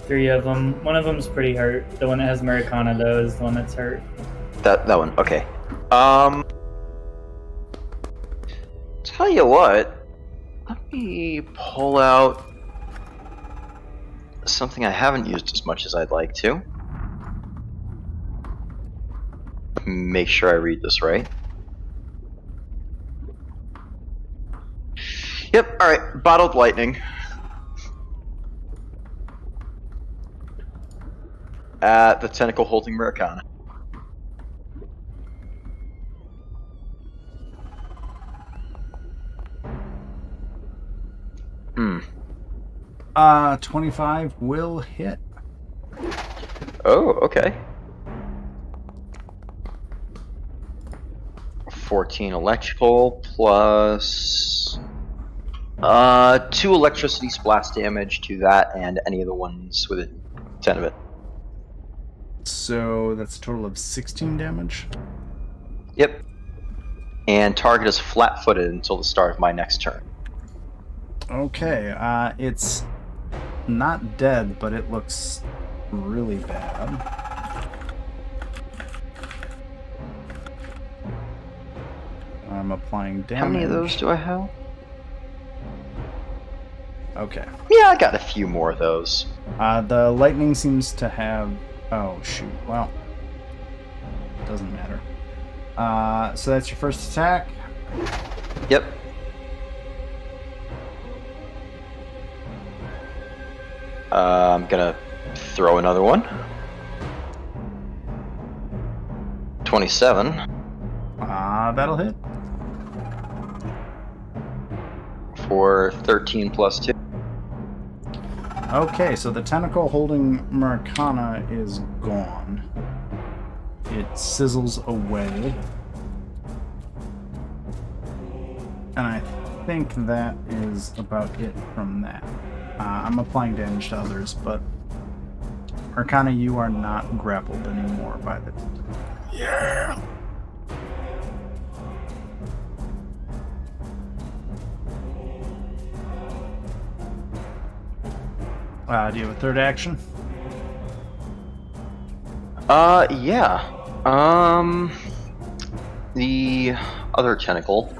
3 of them. One of them's pretty hurt. The one that has Americana, though, is the one that's hurt. That one, okay. Tell you what, let me pull out something I haven't used as much as I'd like to. Make sure I read this right. Yep, alright, bottled lightning. At the tentacle holding Murakana. Hmm. 25 will hit. Oh, okay. 14 electrical plus 2 electricity splash damage to that and any of the ones within 10 of it. So that's a total of 16 damage. Yep. And target is flat-footed until the start of my next turn. Okay, it's not dead, but it looks really bad. I'm applying damage. How many of those do I have? Okay. Yeah, I got a few more of those. The lightning seems to have... Oh, shoot. Well, doesn't matter. So that's your first attack. Yep. I'm gonna throw another one. 27. That'll hit. For 13 plus 2. Okay, so the tentacle holding Murakana is gone. It sizzles away. And I think that is about it from that. I'm applying damage to others, but Murakana, you are not grappled anymore by the tentacle. Yeah. Do you have a third action? Yeah. The other tentacle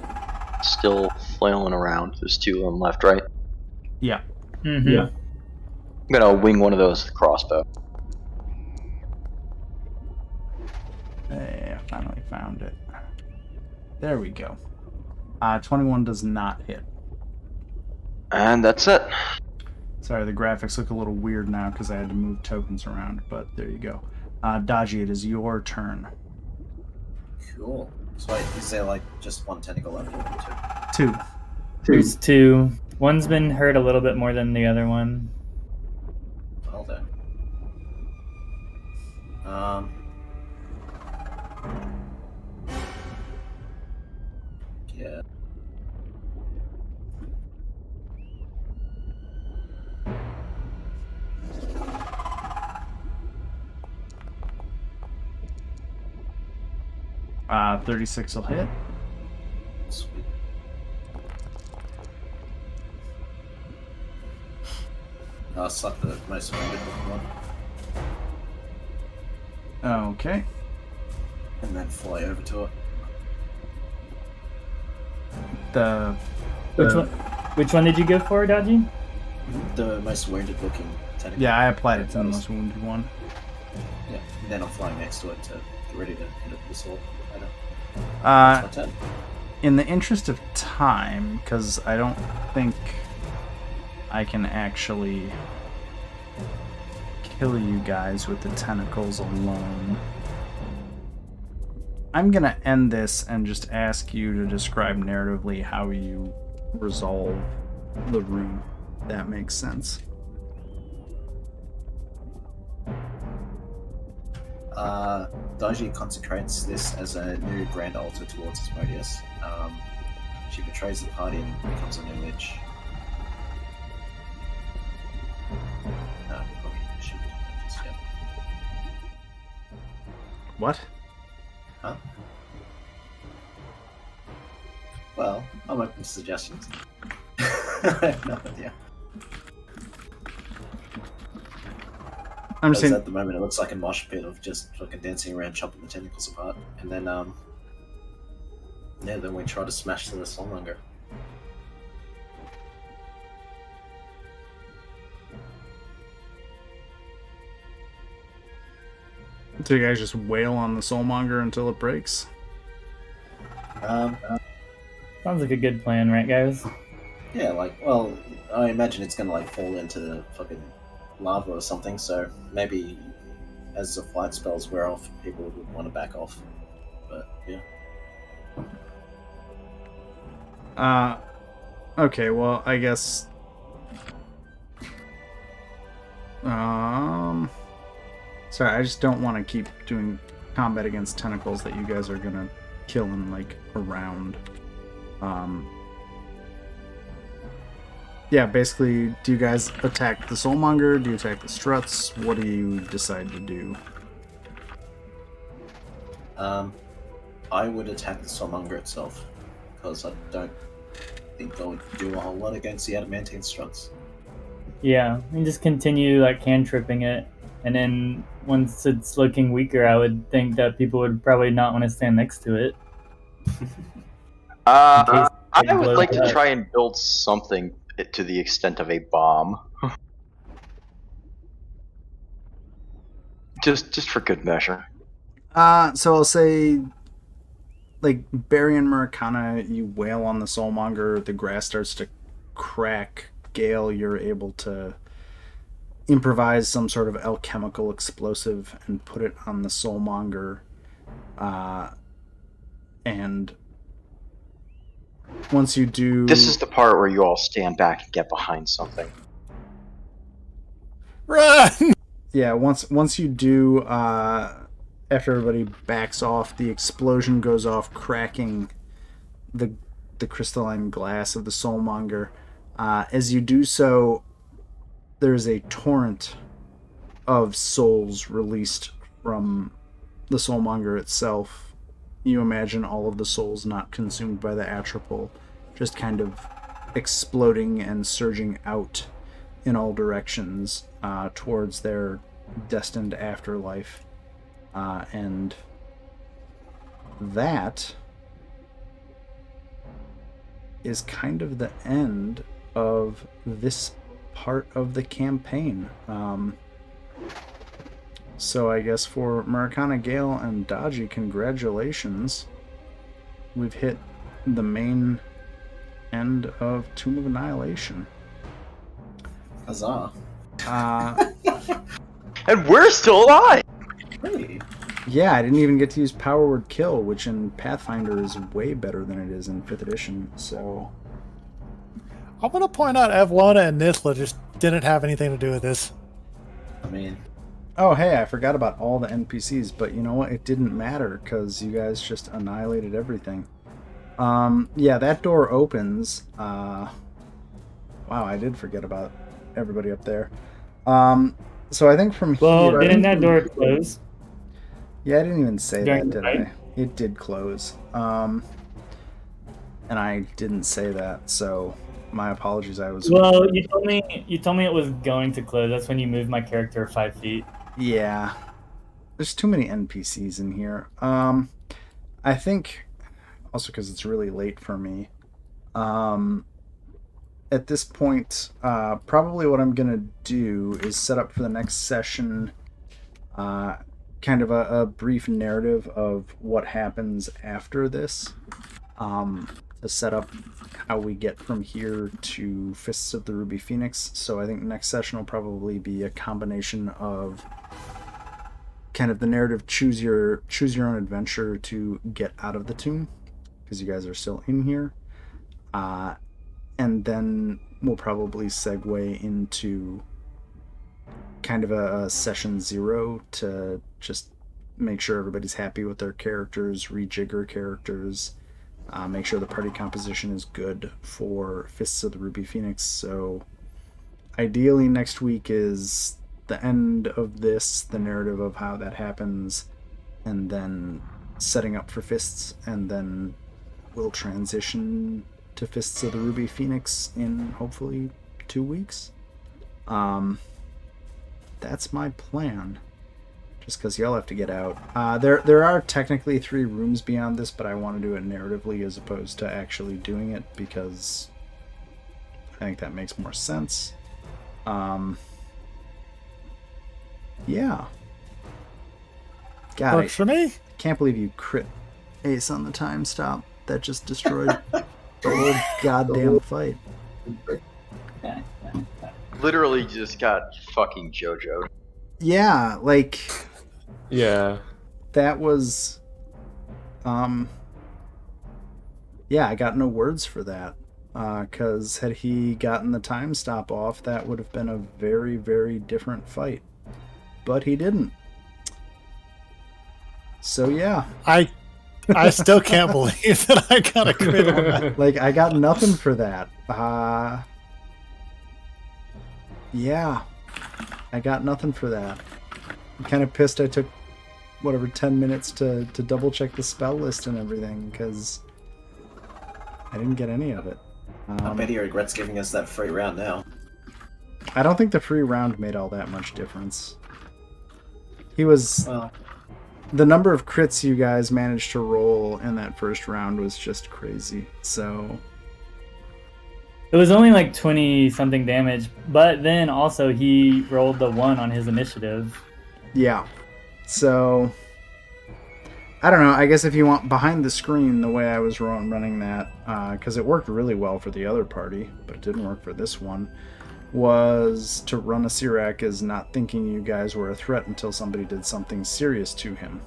still flailing around. There's two of them left, right? Yeah. Mm-hmm. Yeah. I'm gonna wing one of those with the crossbow. I finally found it. There we go. 21 does not hit. And that's it. Sorry, the graphics look a little weird now because I had to move tokens around, but there you go. Dodgy, it is your turn. Cool. So wait, is there like just one tentacle left or Two. There's two. One's been hurt a little bit more than the other one. Well then. Yeah. Uh, 36 will hit. Sweet. I'll suck the most wounded one. Okay. And then fly over to it. Which one did you go for, Dodgy? The most wounded looking tentacle. Yeah, I applied it to the most wounded one. Yeah. And then I'm flying next to it to get ready to hit it with the sword. Uh, That's my turn. in the interest of time, because I don't think I can actually kill you guys with the tentacles alone, I'm gonna end this and just ask you to describe narratively how you resolve the room. That makes sense. Daiji consecrates this as a new grand altar towards Asmodeus. She betrays the party and becomes a new witch. No, probably she would just yet. What? Huh? Well, I'm open to suggestions. I have no idea. I'm Because saying at the moment it looks like a mosh pit of just fucking dancing around, chopping the tentacles apart, and then yeah, then we try to smash the soulmonger. so you guys just wail on the soulmonger until it breaks. Sounds like a good plan, right, guys? Yeah, like, well, I imagine it's gonna like fall into the fucking lava or something, so maybe as the flight spells wear off, people would want to back off. But yeah. Okay, well, I guess sorry, I just don't want to keep doing combat against tentacles that you guys are gonna kill in like a round. Yeah, basically, do you guys attack the soulmonger? Do you attack the struts? What do you decide to do? I would attack the soulmonger itself, because I don't think they would do a whole lot against the adamantine struts. Yeah, and just continue like cantripping it, and then once it's looking weaker, I would think that people would probably not want to stand next to it. I would blows like to up. try and build something to the extent of a bomb. just for good measure. So I'll say, like, Barry and Murakana, you wail on the soulmonger, the grass starts to crack. Gale, you're able to improvise some sort of alchemical explosive and put it on the soulmonger. And once you do... This is the part where you all stand back and get behind something. Run! Yeah, once you do, after everybody backs off, the explosion goes off, cracking the crystalline glass of the soulmonger. As you do so, there's a torrent of souls released from the soulmonger itself. You imagine all of the souls not consumed by the atropol, just kind of exploding and surging out in all directions towards their destined afterlife. And that is kind of the end of this part of the campaign. So I guess for Murakana Gale and Dodgy, congratulations. We've hit the main end of Tomb of Annihilation. Huzzah. And we're still alive! Hey. Yeah, I didn't even get to use Power Word Kill, which in Pathfinder is way better than it is in 5th edition, so... I want to point out Evlona and Nithla just didn't have anything to do with this. I mean... Oh, hey, I forgot about all the NPCs, but you know what? It didn't matter, because you guys just annihilated everything. Yeah, that door opens. Wow, I did forget about everybody up there. So I think from Well, here... didn't that door close? Yeah, I didn't even say During that, the did fight? I? It did close. And I didn't say that, so my apologies. I was... Well, you told me it was going to close. That's when you moved my character 5 feet. Yeah. There's too many NPCs in here. I think, also because it's really late for me, at this point, probably what I'm going to do is set up for the next session kind of a brief narrative of what happens after this, to set up how we get from here to Fists of the Ruby Phoenix. So I think next session will probably be a combination of kind of the narrative choose your own adventure to get out of the tomb, because you guys are still in here, and then we'll probably segue into kind of a session 0 to just make sure everybody's happy with their characters, rejigger characters, make sure the party composition is good for Fists of the Ruby Phoenix. So ideally next week is the end of this, the narrative of how that happens, and then setting up for Fists, and then we'll transition to Fists of the Ruby Phoenix in hopefully 2 weeks. That's my plan. Just because y'all have to get out. There are technically 3 rooms beyond this, but I want to do it narratively as opposed to actually doing it, because I think that makes more sense. Yeah. God, Works for me. can't believe you crit ace on the time stop. That just destroyed the whole goddamn fight. Literally just got fucking JoJo. Yeah, like... Yeah. That was... Yeah, I got no words for that. Because had he gotten the time stop off, that would have been a very, very different fight. But he didn't. So yeah. I still can't believe that I got a crit on that. Like, I got nothing for that. Yeah. I got nothing for that. I'm kind of pissed I took, 10 minutes to double check the spell list and everything, because I didn't get any of it. I bet he regrets giving us that free round now. I don't think the free round made all that much difference. He was... Well, the number of crits you guys managed to roll in that first round was just crazy, so... It was only like 20 something damage, but then also he rolled the 1 on his initiative. Yeah. So... I don't know, I guess if you want behind the screen, the way I was running that, because it worked really well for the other party, but it didn't work for this one, was to run Acererak as not thinking you guys were a threat until somebody did something serious to him.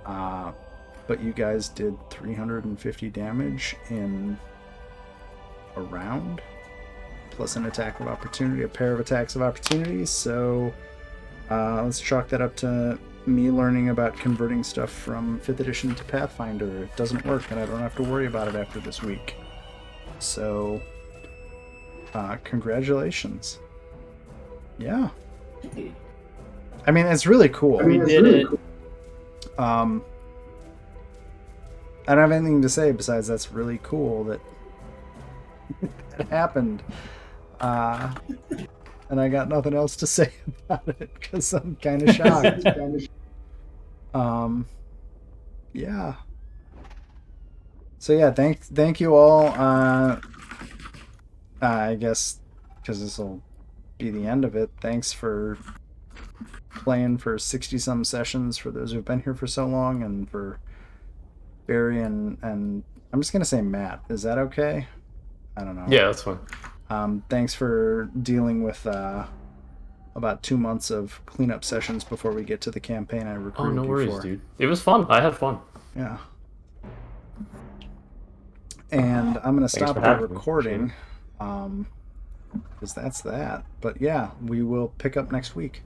But you guys did 350 damage in a round, plus an attack of opportunity, a pair of attacks of opportunity, so let's chalk that up to me learning about converting stuff from 5th edition to Pathfinder. It doesn't work, and I don't have to worry about it after this week. So, congratulations. Yeah. I mean, it's really cool. We did it. I don't have anything to say besides that's really cool that it happened. And I got nothing else to say about it because I'm kind of shocked. Yeah. So yeah, thank you all. I guess because this will be the end of it. Thanks for playing for 60-some sessions for those who've been here for so long, and for Barry and I'm just gonna say Matt. Is that okay? I don't know. Yeah, that's fine. Thanks for dealing with about 2 months of cleanup sessions before we get to the campaign I Oh, recruited no you worries, for. dude. It was fun. I had fun. Yeah. And I'm gonna stop for the having me. recording, because that's that. But yeah, we will pick up next week.